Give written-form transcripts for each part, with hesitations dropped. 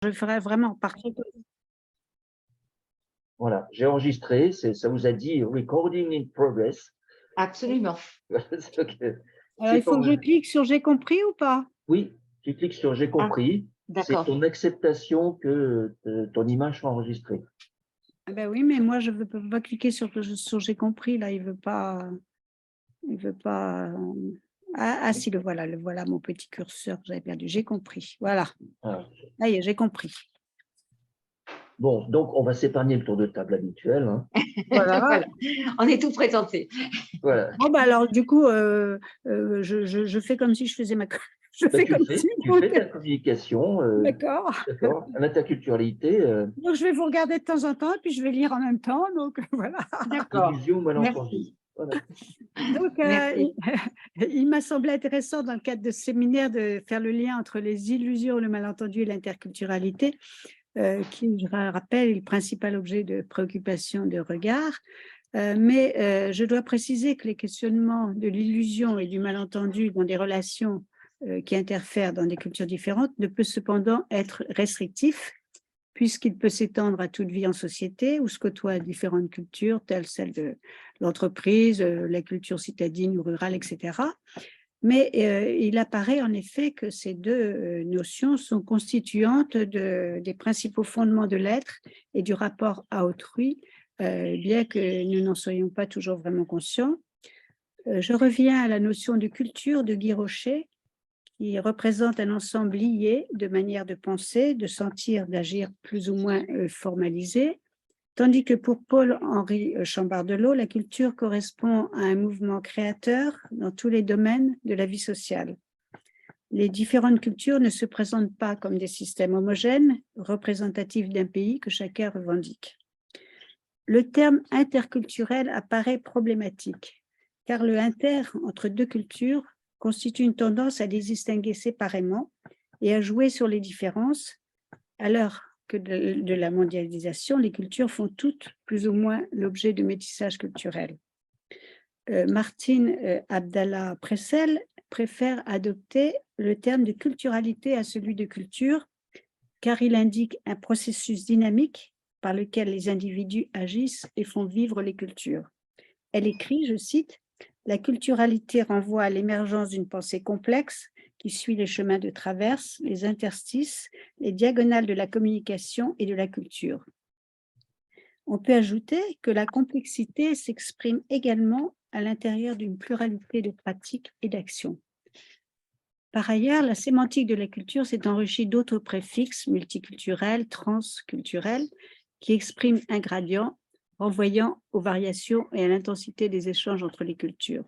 Je ferai vraiment par Voilà, j'ai enregistré, ça vous a dit recording in progress. Absolument. Ok. Alors, il faut que je clique sur j'ai compris ou pas? Oui, tu cliques sur j'ai compris. C'est D'accord. ton acceptation que ton image soit enregistrée. Ah ben oui, mais moi je ne veux pas cliquer sur j'ai compris, là, il veut pas. Ah si, le voilà mon petit curseur que j'avais perdu. J'ai compris. Voilà. Ah. Ça y est, j'ai compris. Bon, donc on va s'épargner le tour de table habituel, hein. Voilà. Voilà. On est tout présenté. Voilà. Bon, bah alors, du coup, je fais comme si je faisais je Bah, fais comme si. tu fais ta communication, D'accord. d'accord, l'interculturalité, Donc, je vais vous regarder de temps en temps et puis je vais lire en même temps. Donc, voilà. D'accord. illusion, malentendu. Merci. Voilà. Donc, Merci. il m'a semblé intéressant dans le cadre de ce séminaire de faire le lien entre les illusions, le malentendu et l'interculturalité, qui, je rappelle, est le principal objet de préoccupation de regard. Mais je dois préciser que les questionnements de l'illusion et du malentendu dans des relations qui interfèrent dans des cultures différentes ne peut cependant être restrictif, puisqu'il peut s'étendre à toute vie en société où se côtoient différentes cultures, telles celles de l'entreprise, la culture citadine ou rurale, etc. Mais il apparaît en effet que ces deux notions sont constituantes des principaux fondements de l'être et du rapport à autrui, bien que nous n'en soyons pas toujours vraiment conscients. Je reviens à la notion de culture de Guy Rocher, qui représente un ensemble lié de manières de penser, de sentir, d'agir plus ou moins formalisées, tandis que pour Paul-Henri Chambardelot, la culture correspond à un mouvement créateur dans tous les domaines de la vie sociale. Les différentes cultures ne se présentent pas comme des systèmes homogènes, représentatifs d'un pays que chacun revendique. Le terme interculturel apparaît problématique, car le inter entre deux cultures constitue une tendance à les distinguer séparément et à jouer sur les différences, alors que de la mondialisation, les cultures font toutes plus ou moins l'objet de métissage culturel. Martine Abdallah Pressel préfère adopter le terme de culturalité à celui de culture, car il indique un processus dynamique par lequel les individus agissent et font vivre les cultures. Elle écrit, je cite, « La culturalité renvoie à l'émergence d'une pensée complexe qui suit les chemins de traverse, les interstices, les diagonales de la communication et de la culture. » On peut ajouter que la complexité s'exprime également à l'intérieur d'une pluralité de pratiques et d'actions. Par ailleurs, la sémantique de la culture s'est enrichie d'autres préfixes multiculturels, transculturels, qui expriment un gradient renvoyant aux variations et à l'intensité des échanges entre les cultures.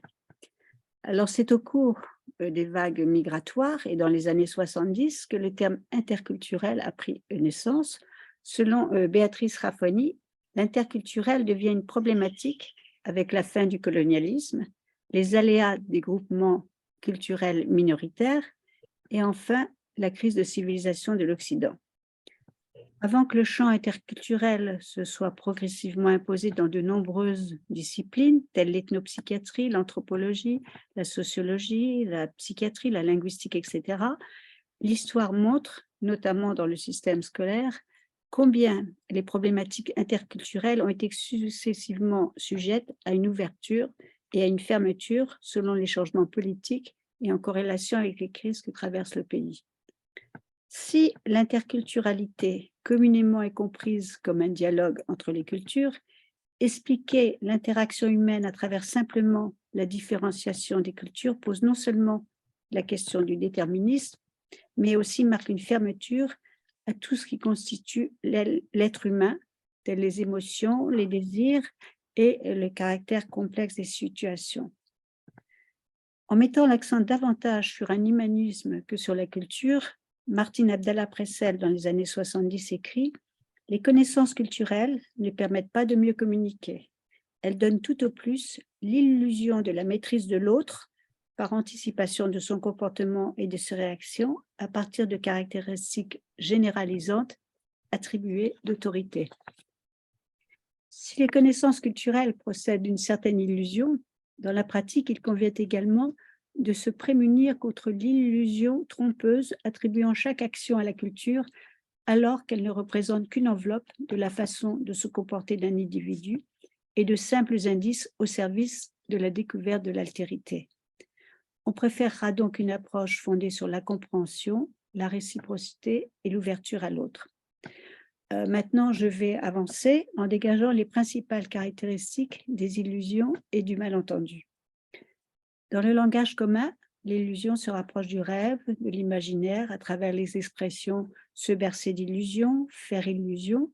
Alors, c'est au cours des vagues migratoires et dans les années 70 que le terme interculturel a pris naissance. Selon Béatrice Raffoni, l'interculturel devient une problématique avec la fin du colonialisme, les aléas des groupements culturels minoritaires et enfin la crise de civilisation de l'Occident. Avant que le champ interculturel se soit progressivement imposé dans de nombreuses disciplines, telles l'ethnopsychiatrie, l'anthropologie, la sociologie, la psychiatrie, la linguistique, etc., l'histoire montre, notamment dans le système scolaire, combien les problématiques interculturelles ont été successivement sujettes à une ouverture et à une fermeture selon les changements politiques et en corrélation avec les crises que traverse le pays. Si l'interculturalité communément est comprise comme un dialogue entre les cultures, expliquer l'interaction humaine à travers simplement la différenciation des cultures pose non seulement la question du déterminisme, mais aussi marque une fermeture à tout ce qui constitue l'être humain, telles les émotions, les désirs et le caractère complexe des situations. En mettant l'accent davantage sur un humanisme que sur la culture, Martine Abdallah Pressel, dans les années 70, écrit « Les connaissances culturelles ne permettent pas de mieux communiquer. Elles donnent tout au plus l'illusion de la maîtrise de l'autre par anticipation de son comportement et de ses réactions à partir de caractéristiques généralisantes attribuées d'autorité. » Si les connaissances culturelles procèdent d'une certaine illusion, dans la pratique, il convient également de se prémunir contre l'illusion trompeuse attribuant chaque action à la culture alors qu'elles ne représentent qu'une enveloppe de la façon de se comporter d'un individu et de simples indices au service de la découverte de l'altérité. On préférera donc une approche fondée sur la compréhension, la réciprocité et l'ouverture à l'autre. Maintenant, je vais avancer en dégageant les principales caractéristiques des illusions et du malentendu. Dans le langage commun, l'illusion se rapproche du rêve, de l'imaginaire, à travers les expressions « se bercer d'illusions »,« faire illusion ».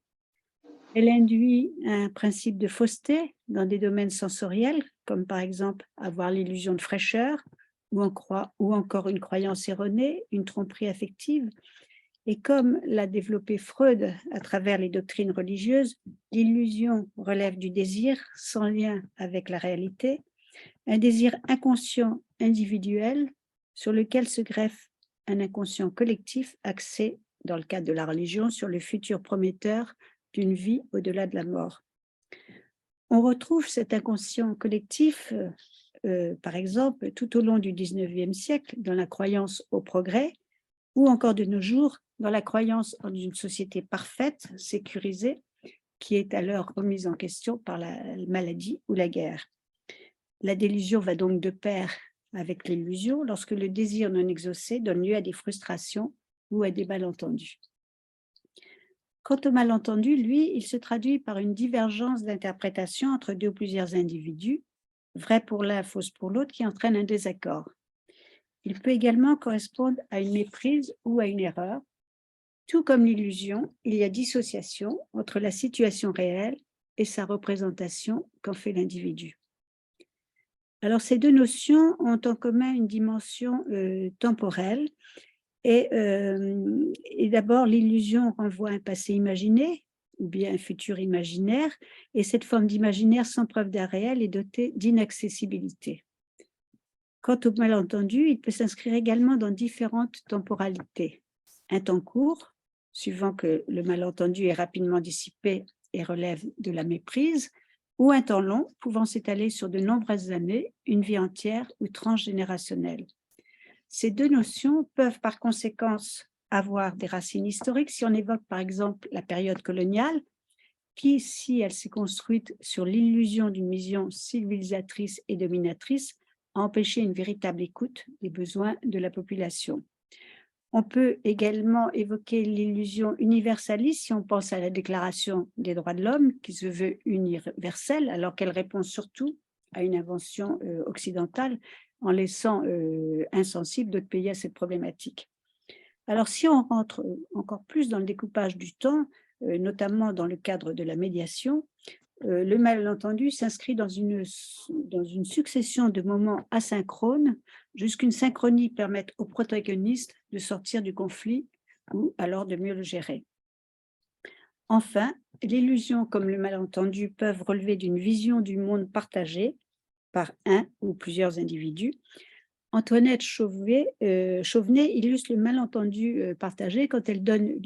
Elle induit un principe de fausseté dans des domaines sensoriels, comme par exemple avoir l'illusion de fraîcheur, ou encore une croyance erronée, une tromperie affective. Et comme l'a développé Freud à travers les doctrines religieuses, l'illusion relève du désir sans lien avec la réalité, un désir inconscient individuel sur lequel se greffe un inconscient collectif axé, dans le cadre de la religion, sur le futur prometteur d'une vie au-delà de la mort. On retrouve cet inconscient collectif, par exemple, tout au long du 19e siècle, dans la croyance au progrès, ou encore de nos jours, dans la croyance en une société parfaite, sécurisée, qui est alors remise en question par la maladie ou la guerre. La délusion va donc de pair avec l'illusion lorsque le désir non exaucé donne lieu à des frustrations ou à des malentendus. Quant au malentendu, lui, il se traduit par une divergence d'interprétation entre deux ou plusieurs individus, vrai pour l'un, fausse pour l'autre, qui entraîne un désaccord. Il peut également correspondre à une méprise ou à une erreur. Tout comme l'illusion, il y a dissociation entre la situation réelle et sa représentation qu'en fait l'individu. Alors, ces deux notions ont en commun une dimension temporelle. Et d'abord, l'illusion renvoie à un passé imaginé ou bien un futur imaginaire, et cette forme d'imaginaire sans preuve d'un réel est dotée d'inaccessibilité. Quant au malentendu, il peut s'inscrire également dans différentes temporalités. Un temps court, suivant que le malentendu est rapidement dissipé et relève de la méprise, ou un temps long, pouvant s'étaler sur de nombreuses années, une vie entière ou transgénérationnelle. Ces deux notions peuvent par conséquence avoir des racines historiques si on évoque par exemple la période coloniale, qui, si elle s'est construite sur l'illusion d'une vision civilisatrice et dominatrice, a empêché une véritable écoute des besoins de la population. On peut également évoquer l'illusion universaliste si on pense à la Déclaration des droits de l'homme, qui se veut universelle, alors qu'elle répond surtout à une invention occidentale, en laissant insensibles d'autres pays à cette problématique. Alors, si on rentre encore plus dans le découpage du temps, notamment dans le cadre de la médiation, le malentendu s'inscrit dans une succession de moments asynchrones jusqu'une synchronie permette au protagoniste de sortir du conflit ou alors de mieux le gérer. Enfin, l'illusion comme le malentendu peuvent relever d'une vision du monde partagée par un ou plusieurs individus. Antoinette Chauvenet illustre le malentendu partagé quand elle donne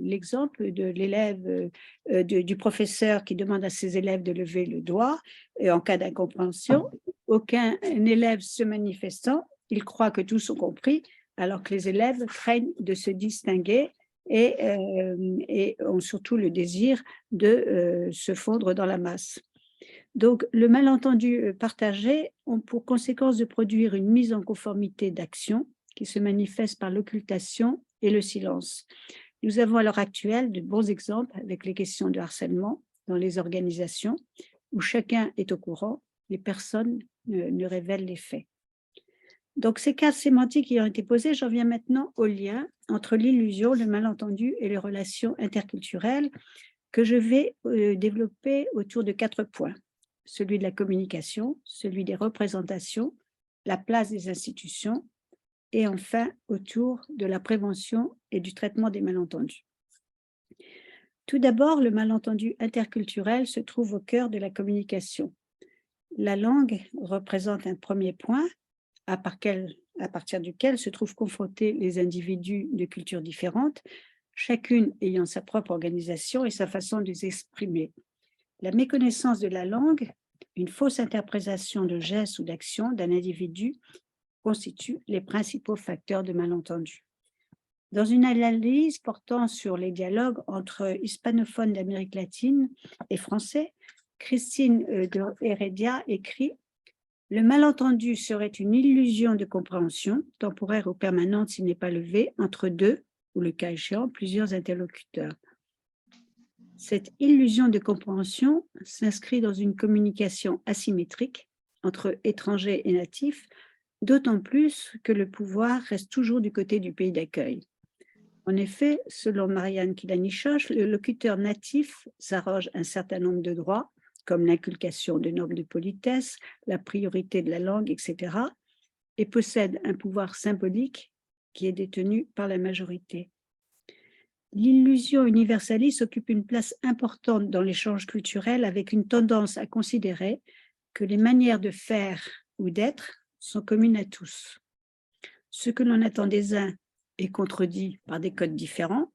l'exemple de l'élève, du professeur qui demande à ses élèves de lever le doigt en cas d'incompréhension. Aucun élève se manifestant, il croit que tous ont compris, alors que les élèves craignent de se distinguer et ont surtout le désir de se fondre dans la masse. Donc, le malentendu partagé ont pour conséquence de produire une mise en conformité d'action qui se manifeste par l'occultation et le silence. Nous avons à l'heure actuelle de bons exemples avec les questions de harcèlement dans les organisations où chacun est au courant, mais personne ne révèle les faits. Donc, ces cas sémantiques qui ont été posés, j'en viens maintenant au lien entre l'illusion, le malentendu et les relations interculturelles que je vais développer autour de 4 points. Celui de la communication, celui des représentations, la place des institutions et enfin autour de la prévention et du traitement des malentendus. Tout d'abord, le malentendu interculturel se trouve au cœur de la communication. La langue représente un premier point à partir duquel se trouvent confrontés les individus de cultures différentes, chacune ayant sa propre organisation et sa façon de s'exprimer. La méconnaissance de la langue, une fausse interprétation de gestes ou d'actions d'un individu constituent les principaux facteurs de malentendu. Dans une analyse portant sur les dialogues entre hispanophones d'Amérique latine et français, Christine de Heredia écrit « Le malentendu serait une illusion de compréhension, temporaire ou permanente s'il n'est pas levé, entre deux, ou le cas échéant, plusieurs interlocuteurs. Cette illusion de compréhension s'inscrit dans une communication asymétrique entre étrangers et natifs, d'autant plus que le pouvoir reste toujours du côté du pays d'accueil. En effet, selon Marianne Kilani-Schoch, le locuteur natif s'arroge un certain nombre de droits, comme l'inculcation de normes de politesse, la priorité de la langue, etc., et possède un pouvoir symbolique qui est détenu par la majorité. L'illusion universaliste occupe une place importante dans l'échange culturel avec une tendance à considérer que les manières de faire ou d'être sont communes à tous. Ce que l'on attend des uns est contredit par des codes différents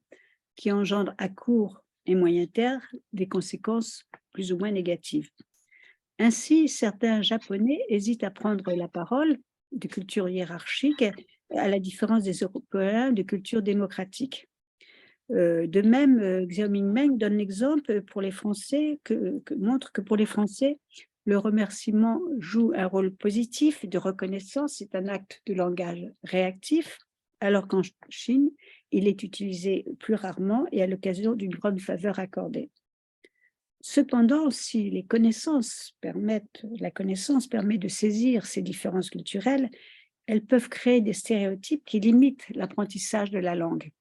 qui engendrent à court et moyen terme des conséquences plus ou moins négatives. Ainsi, certains Japonais hésitent à prendre la parole de culture hiérarchique à la différence des Européens de culture démocratique. De même, Xiaoming Meng donne l'exemple pour les Français montre que pour les Français, le remerciement joue un rôle positif de reconnaissance, c'est un acte de langage réactif, alors qu'en Chine, il est utilisé plus rarement et à l'occasion d'une grande faveur accordée. Cependant, si la connaissance permet de saisir ces différences culturelles, elles peuvent créer des stéréotypes qui limitent l'apprentissage de la langue.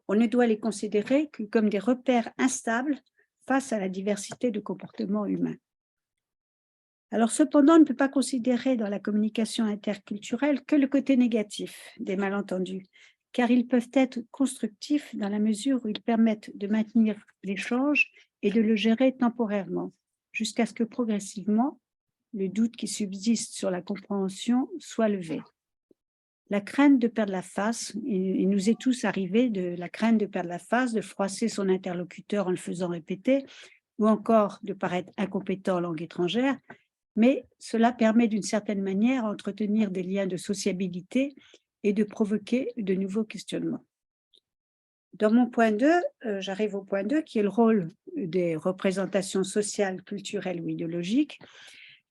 On ne doit les considérer que comme des repères instables face à la diversité de comportements humains. Alors cependant, on ne peut pas considérer dans la communication interculturelle que le côté négatif des malentendus, car ils peuvent être constructifs dans la mesure où ils permettent de maintenir l'échange et de le gérer temporairement, jusqu'à ce que progressivement, le doute qui subsiste sur la compréhension soit levé. La crainte de perdre la face, il nous est tous arrivé de la crainte de perdre la face, de froisser son interlocuteur en le faisant répéter, ou encore de paraître incompétent en langue étrangère, mais cela permet d'une certaine manière d'entretenir des liens de sociabilité et de provoquer de nouveaux questionnements. Dans mon point 2, j'arrive au point 2, qui est le rôle des représentations sociales, culturelles ou idéologiques.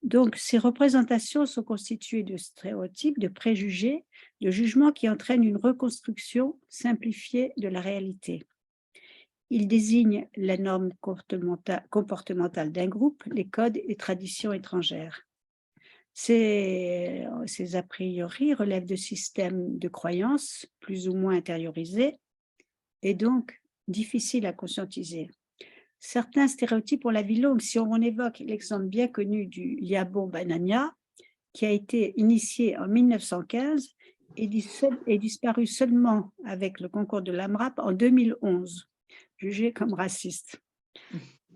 Donc, ces représentations sont constituées de stéréotypes, de préjugés, de jugements qui entraînent une reconstruction simplifiée de la réalité. Ils désignent la norme comportementale d'un groupe, les codes et traditions étrangères. Ces a priori relèvent de systèmes de croyances plus ou moins intériorisés et donc difficiles à conscientiser. Certains stéréotypes ont la vie longue. Si on évoque l'exemple bien connu du Liabon Banania, qui a été initié en 1915 et disparu seulement avec le concours de l'AMRAP en 2011, jugé comme raciste.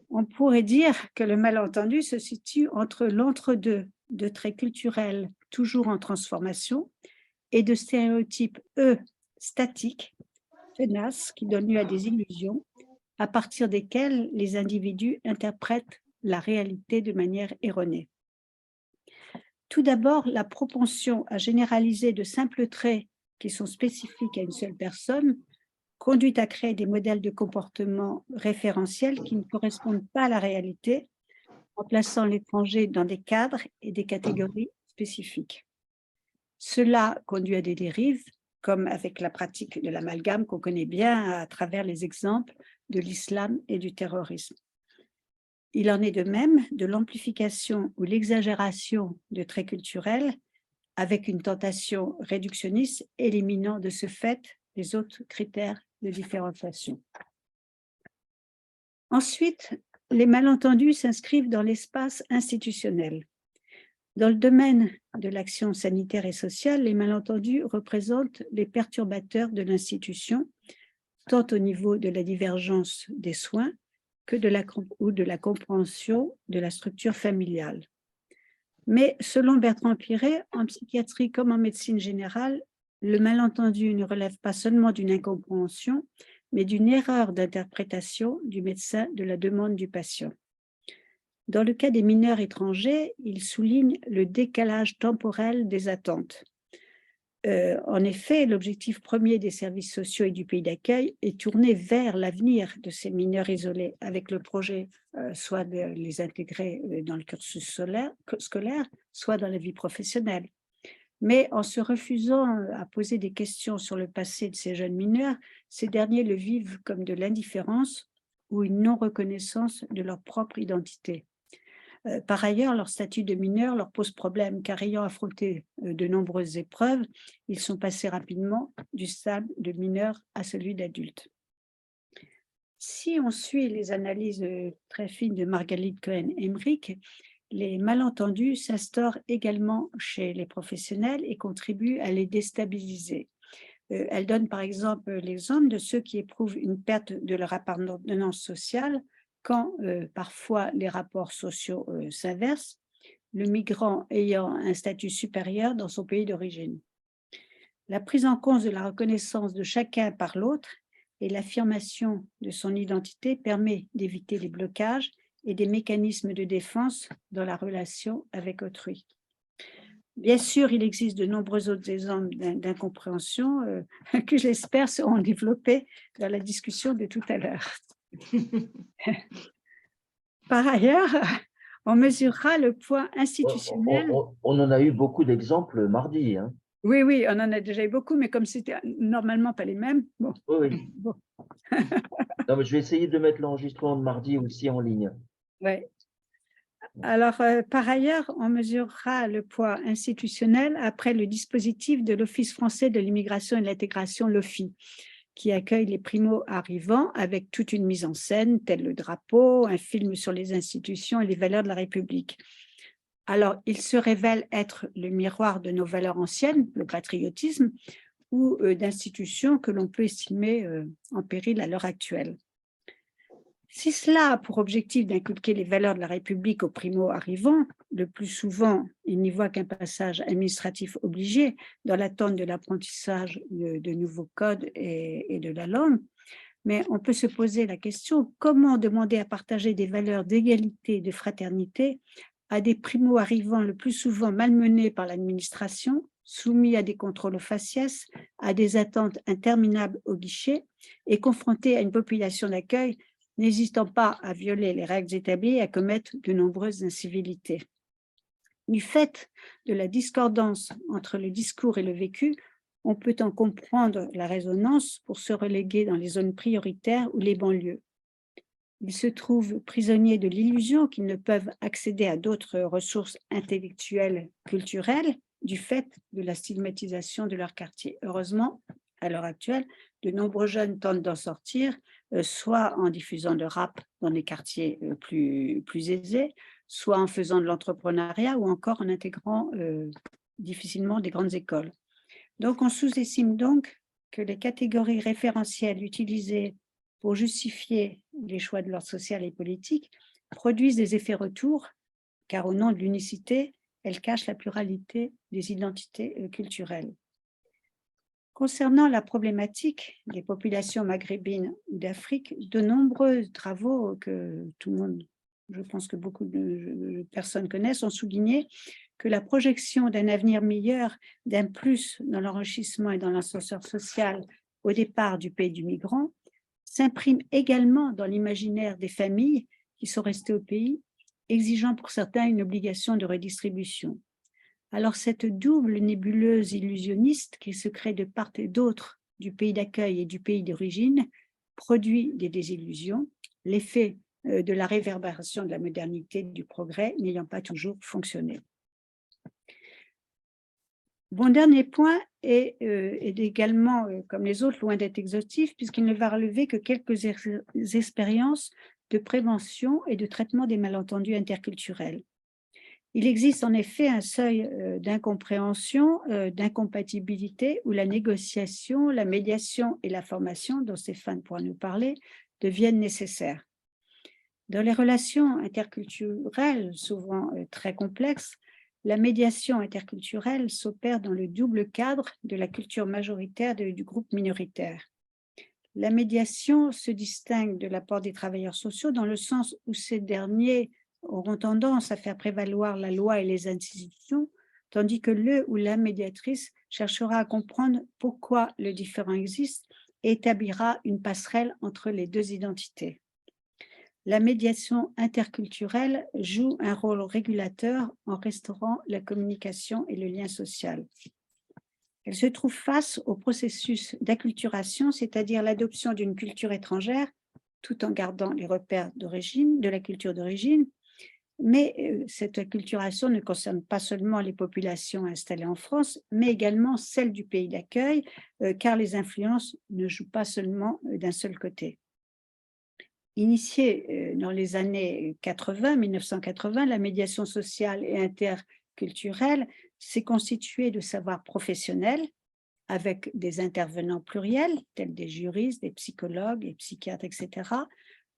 On pourrait dire que le malentendu se situe entre l'entre-deux de traits culturels toujours en transformation et de stéréotypes, statiques, tenaces, qui donnent lieu à des illusions, à partir desquelles les individus interprètent la réalité de manière erronée. Tout d'abord, la propension à généraliser de simples traits qui sont spécifiques à une seule personne conduit à créer des modèles de comportement référentiels qui ne correspondent pas à la réalité, en plaçant l'étranger dans des cadres et des catégories spécifiques. Cela conduit à des dérives, comme avec la pratique de l'amalgame qu'on connaît bien à travers les exemples de l'islam et du terrorisme. Il en est de même de l'amplification ou l'exagération de traits culturels avec une tentation réductionniste éliminant de ce fait les autres critères de différenciation. Ensuite, les malentendus s'inscrivent dans l'espace institutionnel. Dans le domaine de l'action sanitaire et sociale, les malentendus représentent les perturbateurs de l'institution, tant au niveau de la divergence des soins que de la compréhension de la structure familiale. Mais selon Bertrand Piret, en psychiatrie comme en médecine générale, le malentendu ne relève pas seulement d'une incompréhension, mais d'une erreur d'interprétation du médecin de la demande du patient. Dans le cas des mineurs étrangers, il souligne le décalage temporel des attentes. En effet, l'objectif premier des services sociaux et du pays d'accueil est tourné vers l'avenir de ces mineurs isolés, avec le projet soit de les intégrer dans le cursus scolaire, soit dans la vie professionnelle. Mais en se refusant à poser des questions sur le passé de ces jeunes mineurs, ces derniers le vivent comme de l'indifférence ou une non-reconnaissance de leur propre identité. Par ailleurs, leur statut de mineur leur pose problème car ayant affronté de nombreuses épreuves, ils sont passés rapidement du stade de mineur à celui d'adulte. Si on suit les analyses très fines de Margalit Cohen-Emmerich, les malentendus s'instaurent également chez les professionnels et contribuent à les déstabiliser. Elle donne par exemple l'exemple de ceux qui éprouvent une perte de leur appartenance sociale quand parfois les rapports sociaux s'inversent, le migrant ayant un statut supérieur dans son pays d'origine. La prise en compte de la reconnaissance de chacun par l'autre et l'affirmation de son identité permet d'éviter les blocages et des mécanismes de défense dans la relation avec autrui. Bien sûr, il existe de nombreux autres exemples d'incompréhension que j'espère seront développés dans la discussion de tout à l'heure. Par ailleurs, on mesurera le poids institutionnel. On en a eu beaucoup d'exemples mardi. Hein. Oui, on en a déjà eu beaucoup, mais comme c'était normalement pas les mêmes, bon. Oui. Bon. Non, mais je vais essayer de mettre l'enregistrement de mardi aussi en ligne. Oui. Alors, par ailleurs, on mesurera le poids institutionnel après le dispositif de l'Office français de l'immigration et de l'intégration, l'OFII, qui accueille les primo-arrivants avec toute une mise en scène, tel le drapeau, un film sur les institutions et les valeurs de la République. Alors, il se révèle être le miroir de nos valeurs anciennes, le patriotisme, ou d'institutions que l'on peut estimer en péril à l'heure actuelle. Si cela a pour objectif d'inculquer les valeurs de la République aux primo-arrivants, le plus souvent, ils n'y voient qu'un passage administratif obligé dans l'attente de l'apprentissage de nouveaux codes et de la langue. Mais on peut se poser la question, comment demander à partager des valeurs d'égalité et de fraternité à des primo-arrivants le plus souvent malmenés par l'administration, soumis à des contrôles aux faciès, à des attentes interminables au guichet et confrontés à une population d'accueil n'hésitant pas à violer les règles établies et à commettre de nombreuses incivilités. Du fait de la discordance entre le discours et le vécu, on peut en comprendre la résonance pour se reléguer dans les zones prioritaires ou les banlieues. Ils se trouvent prisonniers de l'illusion qu'ils ne peuvent accéder à d'autres ressources intellectuelles, culturelles, du fait de la stigmatisation de leur quartier. Heureusement, à l'heure actuelle, de nombreux jeunes tentent d'en sortir, soit en diffusant le rap dans des quartiers plus aisés, soit en faisant de l'entrepreneuriat ou encore en intégrant difficilement des grandes écoles. Donc, on sous-estime donc que les catégories référentielles utilisées pour justifier les choix de l'ordre social et politique produisent des effets retours, car au nom de l'unicité, elles cachent la pluralité des identités culturelles. Concernant la problématique des populations maghrébines ou d'Afrique, de nombreux travaux que tout le monde, je pense que beaucoup de personnes connaissent, ont souligné que la projection d'un avenir meilleur, d'un plus dans l'enrichissement et dans l'ascenseur social au départ du pays du migrant, s'imprime également dans l'imaginaire des familles qui sont restées au pays, exigeant pour certains une obligation de redistribution. Alors cette double nébuleuse illusionniste qui se crée de part et d'autre du pays d'accueil et du pays d'origine produit des désillusions, l'effet de la réverbération de la modernité du progrès n'ayant pas toujours fonctionné. Mon dernier point est également, comme les autres, loin d'être exhaustif, puisqu'il ne va relever que quelques expériences de prévention et de traitement des malentendus interculturels. Il existe en effet un seuil d'incompréhension, d'incompatibilité, où la négociation, la médiation et la formation, dont Stéphane pourra nous parler, deviennent nécessaires. Dans les relations interculturelles, souvent très complexes, la médiation interculturelle s'opère dans le double cadre de la culture majoritaire du groupe minoritaire. La médiation se distingue de l'apport des travailleurs sociaux dans le sens où ces derniers auront tendance à faire prévaloir la loi et les institutions, tandis que le ou la médiatrice cherchera à comprendre pourquoi le différent existe et établira une passerelle entre les deux identités. La médiation interculturelle joue un rôle régulateur en restaurant la communication et le lien social. Elle se trouve face au processus d'acculturation, c'est-à-dire l'adoption d'une culture étrangère, tout en gardant les repères d'origine, de la culture d'origine. Mais cette acculturation ne concerne pas seulement les populations installées en France, mais également celles du pays d'accueil, car les influences ne jouent pas seulement d'un seul côté. Initiée dans les années 80, 1980, la médiation sociale et interculturelle s'est constituée de savoirs professionnels avec des intervenants pluriels, tels des juristes, des psychologues, des psychiatres, etc.,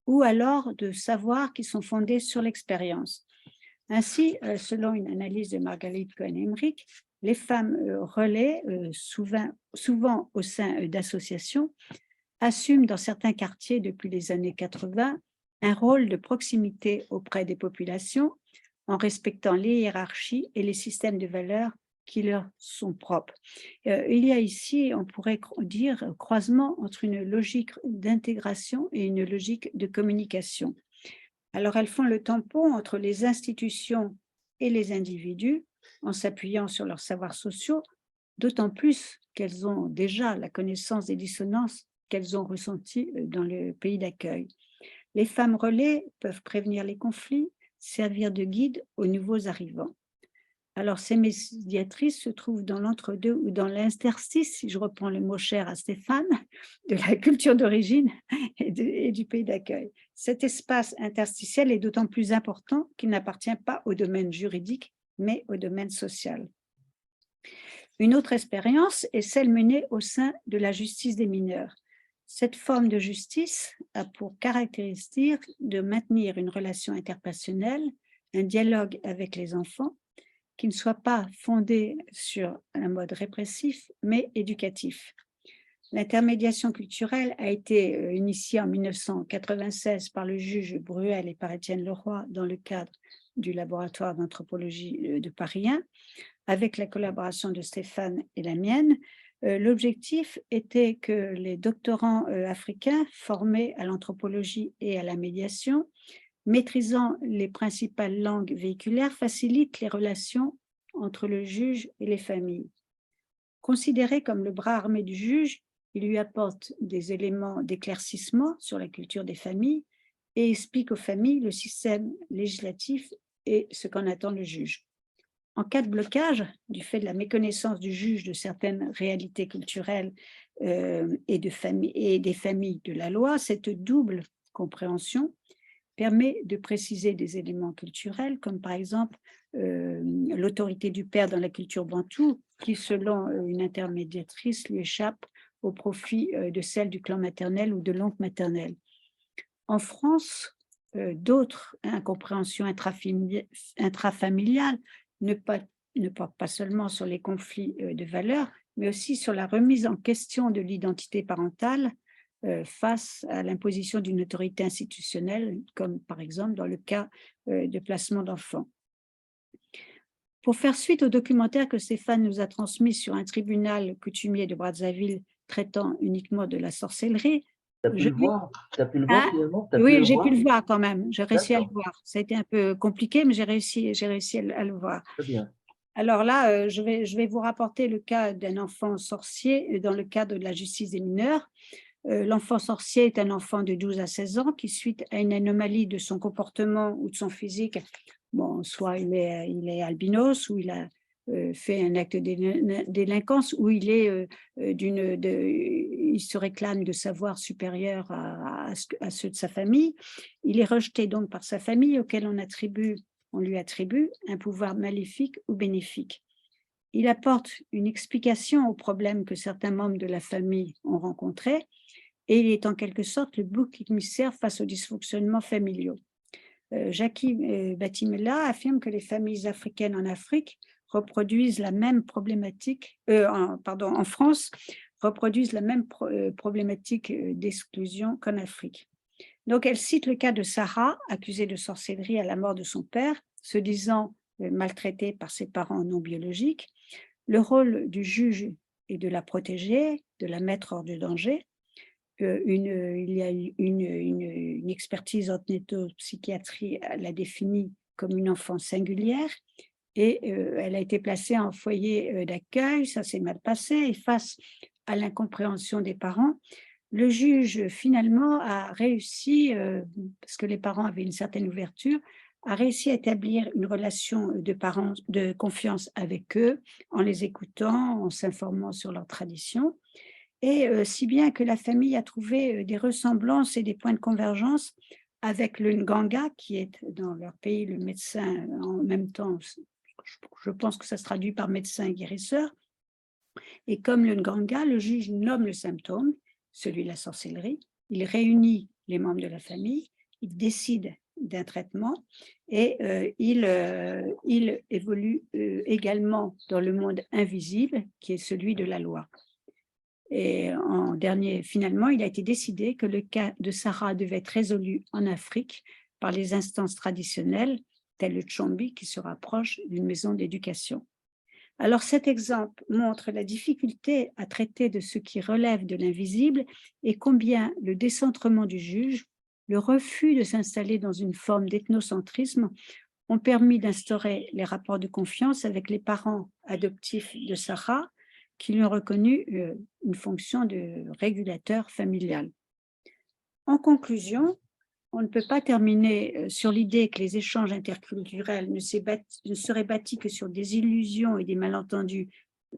ou alors de savoirs qui sont fondés sur l'expérience. Ainsi, selon une analyse de Marguerite Cohen-Emmerich, les femmes relais, souvent au sein d'associations, assument dans certains quartiers depuis les années 80 un rôle de proximité auprès des populations en respectant les hiérarchies et les systèmes de valeurs qui leur sont propres. Il y a ici, on pourrait dire, croisement entre une logique d'intégration et une logique de communication. Alors, elles font le tampon entre les institutions et les individus en s'appuyant sur leurs savoirs sociaux, d'autant plus qu'elles ont déjà la connaissance des dissonances qu'elles ont ressenties dans le pays d'accueil. Les femmes relais peuvent prévenir les conflits, servir de guide aux nouveaux arrivants. Alors, ces médiatrices se trouvent dans l'entre-deux ou dans l'interstice, si je reprends le mot cher à Stéphane, de la culture d'origine et du pays d'accueil. Cet espace interstitiel est d'autant plus important qu'il n'appartient pas au domaine juridique, mais au domaine social. Une autre expérience est celle menée au sein de la justice des mineurs. Cette forme de justice a pour caractéristique de maintenir une relation interpersonnelle, un dialogue avec les enfants, qui ne soit pas fondé sur un mode répressif, mais éducatif. L'intermédiation culturelle a été initiée en 1996 par le juge Bruel et par Étienne Leroy dans le cadre du laboratoire d'anthropologie de Paris 1, avec la collaboration de Stéphane et la mienne. L'objectif était que les doctorants africains formés à l'anthropologie et à la médiation, maîtrisant les principales langues véhiculaires, facilitent les relations entre le juge et les familles. Considéré comme le bras armé du juge, il lui apporte des éléments d'éclaircissement sur la culture des familles et explique aux familles le système législatif et ce qu'en attend le juge. En cas de blocage, du fait de la méconnaissance du juge de certaines réalités culturelles et des familles de la loi, cette double compréhension permet de préciser des éléments culturels, comme par exemple l'autorité du père dans la culture bantoue, qui, selon une intermédiatrice, lui échappe au profit de celle du clan maternel ou de l'oncle maternel. En France, d'autres incompréhensions intrafamiliales ne portent pas seulement sur les conflits de valeurs, mais aussi sur la remise en question de l'identité parentale face à l'imposition d'une autorité institutionnelle, comme par exemple dans le cas de placement d'enfants. Pour faire suite au documentaire que Stéphane nous a transmis sur un tribunal coutumier de Brazzaville traitant uniquement de la sorcellerie, Tu as pu le voir? Tu as pu le voir Ah, finalement? T'as pu oui, le j'ai voir? pu le voir quand même. J'ai réussi à le D'accord. voir. Ça a été un peu compliqué, mais j'ai réussi à le voir. Très bien. Alors là, je vais vous rapporter le cas d'un enfant sorcier dans le cadre de la justice des mineurs. L'enfant sorcier est un enfant de 12 à 16 ans qui, suite à une anomalie de son comportement ou de son physique, bon, soit il est albinos, ou il a fait un acte de délinquance, ou il se réclame de savoir supérieur à ceux de sa famille. Il est rejeté donc par sa famille, auquel on lui attribue un pouvoir maléfique ou bénéfique. Il apporte une explication aux problèmes que certains membres de la famille ont rencontrés, et il est en quelque sorte le bouc émissaire face aux dysfonctionnements familiaux. Jackie Batimela affirme que les familles africaines en Afrique reproduisent la même problématique, en France, reproduisent la même problématique d'exclusion qu'en Afrique. Donc, elle cite le cas de Sarah, accusée de sorcellerie à la mort de son père, se disant maltraitée par ses parents non biologiques. Le rôle du juge est de la protéger, de la mettre hors de danger. Il y a une expertise en ethnopsychiatrie l'a définie comme une enfant singulière et elle a été placée en foyer d'accueil, ça s'est mal passé et face à l'incompréhension des parents, le juge finalement a réussi, parce que les parents avaient une certaine ouverture, a réussi à établir une relation de confiance avec eux, en les écoutant, en s'informant sur leurs traditions et si bien que la famille a trouvé, des ressemblances et des points de convergence avec le Nganga qui est dans leur pays le médecin, en même temps, je pense que ça se traduit par médecin guérisseur et comme le Nganga, le juge nomme le symptôme, celui de la sorcellerie, il réunit les membres de la famille, il décide d'un traitement et il évolue, également dans le monde invisible qui est celui de la loi. Et en dernier, finalement, il a été décidé que le cas de Sarah devait être résolu en Afrique par les instances traditionnelles, telles le Tchombi, qui se rapproche d'une maison d'éducation. Alors cet exemple montre la difficulté à traiter de ce qui relève de l'invisible et combien le décentrement du juge, le refus de s'installer dans une forme d'ethnocentrisme ont permis d'instaurer les rapports de confiance avec les parents adoptifs de Sarah, qui lui ont reconnu une fonction de régulateur familial. En conclusion, on ne peut pas terminer sur l'idée que les échanges interculturels ne seraient bâtis que sur des illusions et des malentendus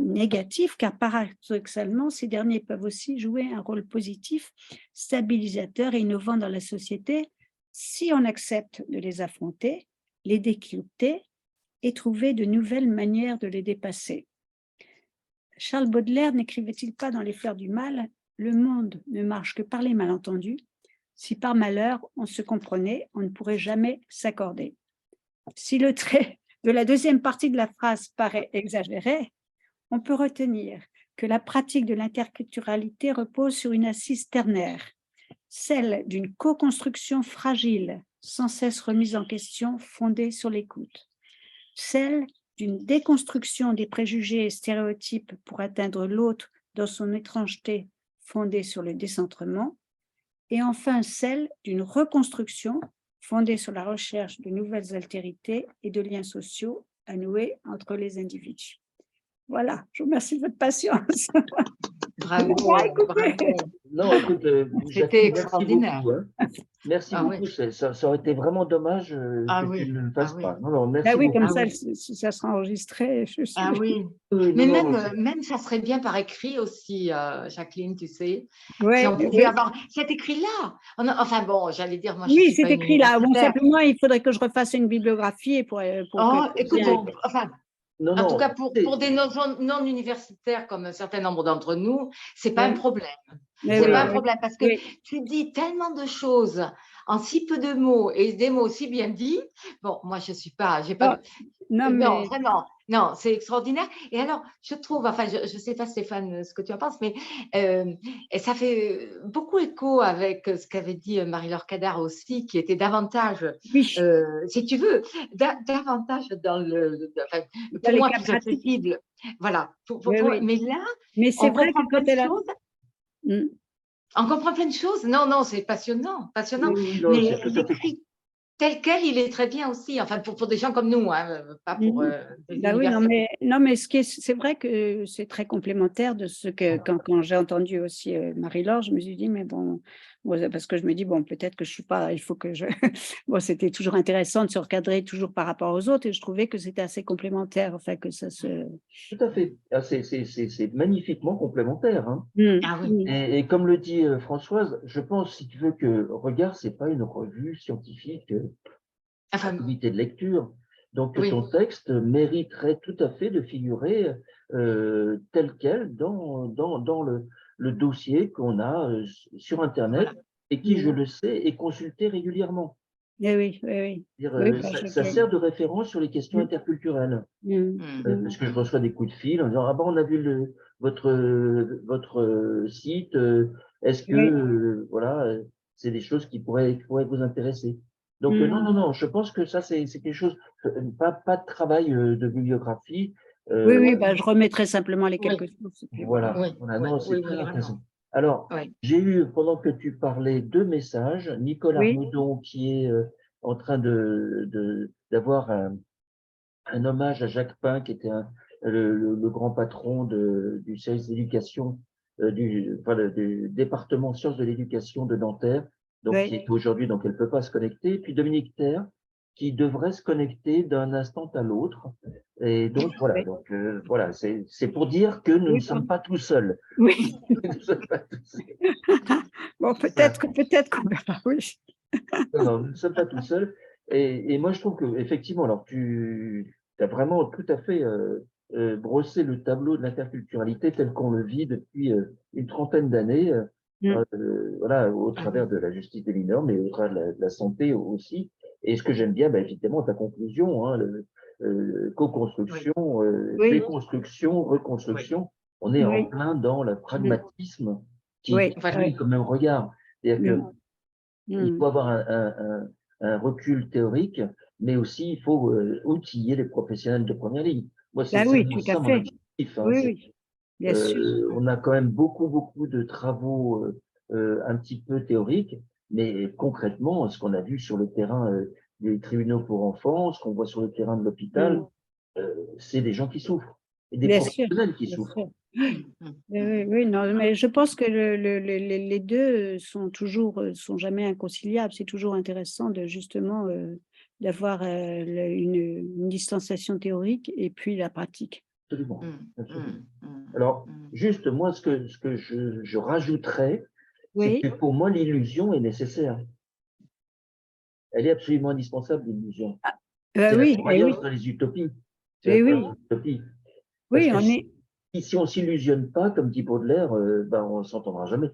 négatifs, car paradoxalement, ces derniers peuvent aussi jouer un rôle positif, stabilisateur et innovant dans la société si on accepte de les affronter, les décrypter et trouver de nouvelles manières de les dépasser. Charles Baudelaire n'écrivait-il pas dans Les Fleurs du Mal « Le monde ne marche que par les malentendus. Si par malheur on se comprenait, on ne pourrait jamais s'accorder. » Si le trait de la deuxième partie de la phrase paraît exagéré, on peut retenir que la pratique de l'interculturalité repose sur une assise ternaire, celle d'une co-construction fragile, sans cesse remise en question, fondée sur l'écoute, celle d'une déconstruction des préjugés et stéréotypes pour atteindre l'autre dans son étrangeté fondée sur le décentrement, et enfin celle d'une reconstruction fondée sur la recherche de nouvelles altérités et de liens sociaux à nouer entre les individus. Voilà, je vous remercie de votre patience. Bravo, bravo. Non, écoute, C'était Jacqueline, merci extraordinaire. beaucoup, hein. Merci Ah beaucoup. oui. Ça aurait été vraiment dommage Ah que oui. tu ne le fasses Ah oui. pas. Non, non, Ben merci oui, beaucoup. comme Ah ça, oui. ça sera enregistré, je suis. Ah oui. Oui, Mais non, non, même ça serait bien par écrit aussi, Jacqueline, tu sais. Si Ouais, on pouvait oui. avoir cet écrit-là. Enfin bon, j'allais dire, moi je ne Oui, suis c'est pas une écrit là. Bon, universitaire. simplement, il faudrait que je refasse une bibliographie pour que Oh, écoute, bien. enfin, non, en tout non. cas, pour des non-universitaires comme un certain nombre d'entre nous, c'est pas un Oui, problème. mais C'est oui, pas un Voilà. oui, problème parce que oui. tu dis tellement de choses en si peu de mots et des mots si bien dits. Bon, moi, je suis pas, j'ai Non, pas, non, non, mais vraiment, non, c'est extraordinaire. Et alors, je trouve, enfin, je ne sais pas, Stéphane, ce que tu en penses, mais et ça fait beaucoup écho avec ce qu'avait dit Marie-Laure Cadar aussi, qui était davantage, oui, si tu veux, davantage dans enfin, dans pour les moi cas plus pratiques. accessible. Voilà. Oui, oui. Mais là, Mais c'est on vrai que comprend plein quand de elle a. choses. Mm, On comprend plein de choses. Non, non, c'est passionnant, passionnant. Oui, oui, non, Mais c'est tout à fait. l'écrit tel quel, il est très bien aussi. Enfin, pour des gens comme nous, hein, pas pour mm. des Bah oui, universitaires. non, mais c'est vrai que c'est très complémentaire de ce que quand j'ai entendu aussi Marie-Laure, je me suis dit, mais bon, parce que je me dis, bon, peut-être que je suis pas, il faut que je. Bon, c'était toujours intéressant de se recadrer toujours par rapport aux autres et je trouvais que c'était assez complémentaire, enfin, que ça se. Tout à fait. Ah, c'est magnifiquement complémentaire, hein. Mm, Ah oui, mm. Et comme le dit Françoise, je pense, si tu veux, que Regard, c'est pas une revue scientifique à enfin, comité de lecture. Donc, oui, ton texte mériterait tout à fait de figurer tel quel dans le dossier qu'on a sur Internet voilà. et qui, je le sais, est consulté régulièrement. Eh oui, oui, oui. C'est-à-dire, Oui, bah, ça sert de référence sur les questions Mm, interculturelles. mm, Mm, Parce que je mm. reçois des coups de fil en disant ah ben on a vu votre site, est-ce que oui. voilà, c'est des choses qui pourraient vous intéresser. Donc non Mm, non non, je pense que ça c'est quelque chose, pas de travail de bibliographie, Oui, Ouais, bah, je remettrai simplement les Oui, quelques sources. Et puis voilà. voilà, oui, voilà, oui, non, c'est oui, très oui, vraiment. intéressant. Alors, Oui, j'ai eu, pendant que tu parlais, deux messages. Nicole Oui, Arnaudon qui est en train d'avoir un hommage à Jacques Pain, qui était le grand patron du service d'éducation du département sciences de l'éducation de Nanterre, donc qui oui, est aujourd'hui, donc elle ne peut pas se connecter. Et puis Dominique Terre, qui devrait se connecter d'un instant à l'autre. Et donc voilà, oui, donc voilà, c'est pour dire que nous ne oui, sommes pas tout seuls. oui. Nous ne sommes pas tout seuls. Bon, Voilà. peut-être qu'on verra, oui. Non, non, nous ne sommes pas tout seuls. Et moi, je trouve que effectivement, alors tu as vraiment tout à fait brossé le tableau de l'interculturalité tel qu'on le vit depuis une trentaine d'années, Mm. voilà, au travers mhm, de la justice des mineurs, mais au travers de la santé aussi. Et ce que j'aime bien, bah, évidemment, ta conclusion, hein, oui, co-construction, Oui, déconstruction, oui, reconstruction. On est en oui, plein dans le mm, pragmatisme qui oui, voilà, brille oui. comme un regard. C'est-à-dire que Mm, il mm. faut avoir un recul théorique, mais aussi il faut outiller les professionnels de première ligne. Moi, c'est Bah oui, vraiment tout à ça mon fait. objectif, hein. Oui, oui, bien sûr. On a quand même beaucoup de travaux un petit peu théoriques, mais concrètement, ce qu'on a vu sur le terrain des tribunaux pour enfants, ce qu'on voit sur le terrain de l'hôpital, Mm. c'est des gens qui souffrent et des Bien sûr, professionnels qui bien souffrent. sûr. mhm, Oui, mhm, oui, oui, non, mais je pense que les deux sont toujours, sont jamais inconciliables. C'est toujours intéressant de justement d'avoir une distanciation théorique et puis la pratique. Absolument, mhm, absolument. mhm, Alors, mhm. juste moi, ce que je rajouterais, c'est Oui, que pour moi, l'illusion est nécessaire. Elle est absolument indispensable, l'illusion. C'est la oui, et oui, croyance dans les utopies. C'est la oui, croyance oui, dans les utopies. Parce oui, que on est, si on s'illusionne pas, comme dit Baudelaire, ben, on s'entendra jamais.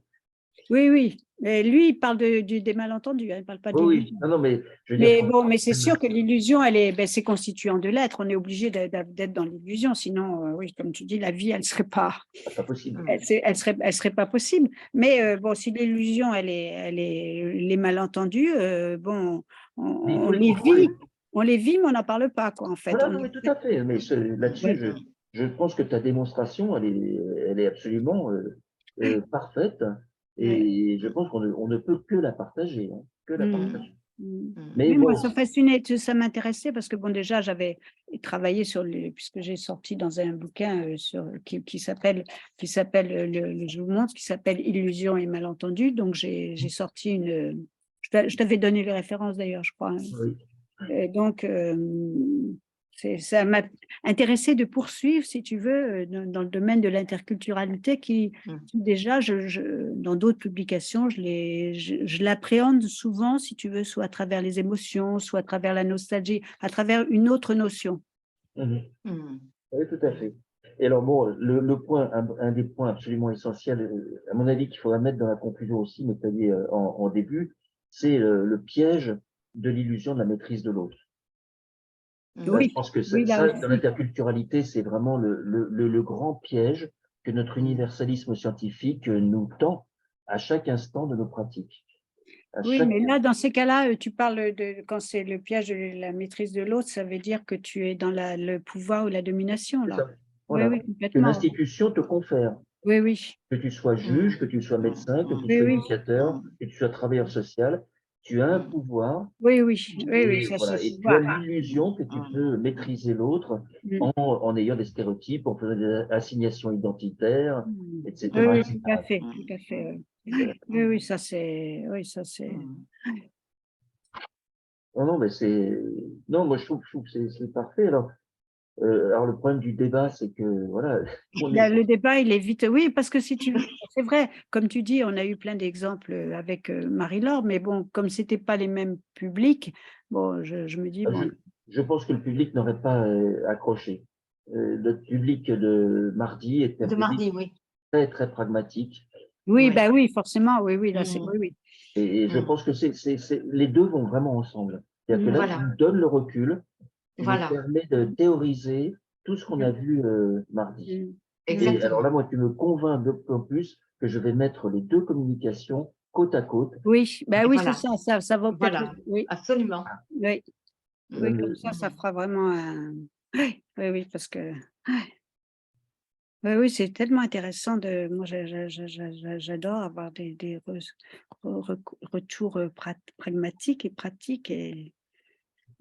oui, oui. Et lui, il parle des malentendus, hein, il ne parle pas Oui, oui. d'illusion. Non, non, mais je veux dire, Mais bon, mais c'est sûr que l'illusion, c'est constituant de l'être. On est obligé d'être dans l'illusion. Sinon, oui, comme tu dis, la vie, elle serait pas, c'est pas possible. elle serait pas possible. Mais bon, si l'illusion, les malentendus, bon, Mais il faut on les les contrôler. vit, mais on n'en parle pas, quoi, en fait. Voilà, non, mais tout à fait. Mais là-dessus, Ouais, je pense que ta démonstration, elle est absolument parfaite. ouais. Et je pense on ne peut que la partager, hein, que la Mm. partager. Mm. Mais Oui, moi, bon, ça fascinait, ça m'intéressait parce que, bon, déjà, j'avais travaillé puisque j'ai sorti dans un bouquin qui s'appelle, je vous montre, qui s'appelle Illusion et malentendu. Donc, j'ai sorti je t'avais donné les références d'ailleurs, je crois, hein. oui. Et donc, ça m'a intéressé de poursuivre, si tu veux, dans le domaine de l'interculturalité Mhm. qui déjà, dans d'autres publications, je l'appréhende souvent, si tu veux, soit à travers les émotions, soit à travers la nostalgie, à travers une autre notion. Mhm. Mhm. Oui, tout à fait. Et alors, bon, le point, un des points absolument essentiels, à mon avis, qu'il faudra mettre dans la conclusion aussi, mais tu as dit en début, c'est le piège de l'illusion de la maîtrise de l'autre. Je Oui, pense que oui, là dans aussi. l'interculturalité, c'est vraiment le grand piège que notre Mhm. universalisme scientifique nous tend à chaque instant de nos pratiques. À Oui, chaque... mais là, dans ces cas-là, tu parles quand c'est le piège de la maîtrise de l'autre, ça veut dire que tu es dans le pouvoir ou la domination, C'est là. ça. Oui, Voilà. oui, Que complètement. l'institution te confère. Oui, oui, Que tu sois juge, que Mhm. tu sois Mhm. médecin, que tu oui, sois oui. éducateur, que tu sois travailleur social, tu as un Mhm. pouvoir Oui, oui, oui, oui, et ça voilà. se Et tu as voit. l'illusion que tu peux maîtriser l'autre Mm, en ayant des stéréotypes, en faisant des assignations identitaires, mm. Oui, etc., oui, tout à etc. fait, tout à fait. Voilà. Oui, oui, oui, ça c'est. Mhm. Non, non, mais non, moi je trouve que c'est parfait. Alors le problème du débat, c'est que voilà, on est, Le débat, il est vite. Oui, parce que si tu veux, c'est vrai, comme tu dis, on a eu plein d'exemples avec Marie-Laure, mais bon, comme c'était pas les mêmes publics, bon, je me dis, bon, je pense que le public n'aurait pas accroché. Le public de mardi est un De public mardi, oui. très pragmatique. oui, Oui. bah oui, forcément, oui, oui, là, c'est, Mhm. oui, oui. Et je Mhm. pense que les deux vont vraiment ensemble. C'est-à-dire que là, tu Voilà, nous donnes le recul, tu nous voilà. permets de théoriser tout ce qu'on a vu mardi. Mm, mm. Et alors Exactement. là, moi, tu me convaincs de plus en plus que je vais mettre les deux communications côte à côte. Oui, bah Et oui, c'est voilà, ça vaut peut-être, voilà, oui, absolument. oui, oui, comme Euh, ça fera vraiment Oui, oui, oui, parce que oui, oui, c'est tellement intéressant de moi j'adore avoir des retours, pragmatiques et pratiques et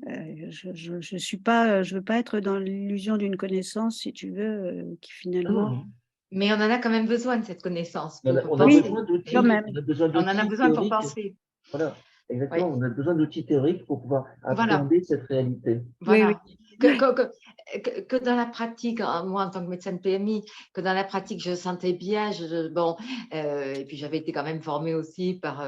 je suis pas, je veux pas être dans l'illusion d'une connaissance si tu veux, qui Ah non, finalement non. Mais on en a quand même besoin de cette connaissance On a, pour on a oui, penser. besoin Et quand d'outils, même. on a besoin on en a d'outils besoin pour théoriques. penser. Voilà, exactement. Oui, On a besoin d'outils théoriques pour pouvoir voilà. appréhender cette réalité. Oui, oui. Voilà. Que dans la pratique, moi en tant que médecin de PMI, que dans la pratique je sentais bien, bon, et puis j'avais été quand même formée aussi par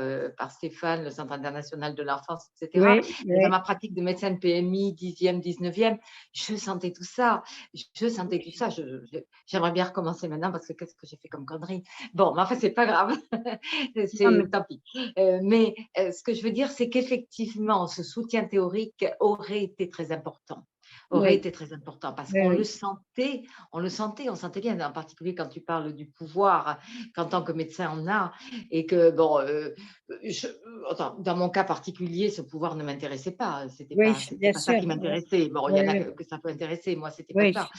Stéphane, le Centre international de l'enfance, etc. Oui, Et dans oui, ma pratique de médecin de PMI, 10e, 19e, je sentais tout ça. Je sentais tout ça. J'aimerais bien recommencer maintenant parce que qu'est-ce que j'ai fait comme connerie. Bon, mais enfin, c'est pas grave. non mais C'est tant pis. Mais ce que je veux dire, c'est qu'effectivement, ce soutien théorique aurait été très important. Aurait oui, été très important parce oui, qu'on le oui. sentait, on sentait bien, en particulier quand tu parles du pouvoir qu'en tant que médecin on a, et que bon, je, attends, dans mon cas particulier, ce pouvoir ne m'intéressait pas. Oui, C'était bien pas ça sûr. qui m'intéressait. Bon, il y Oui, en a oui, que ça peut intéresser. Moi, c'était pas oui. ça.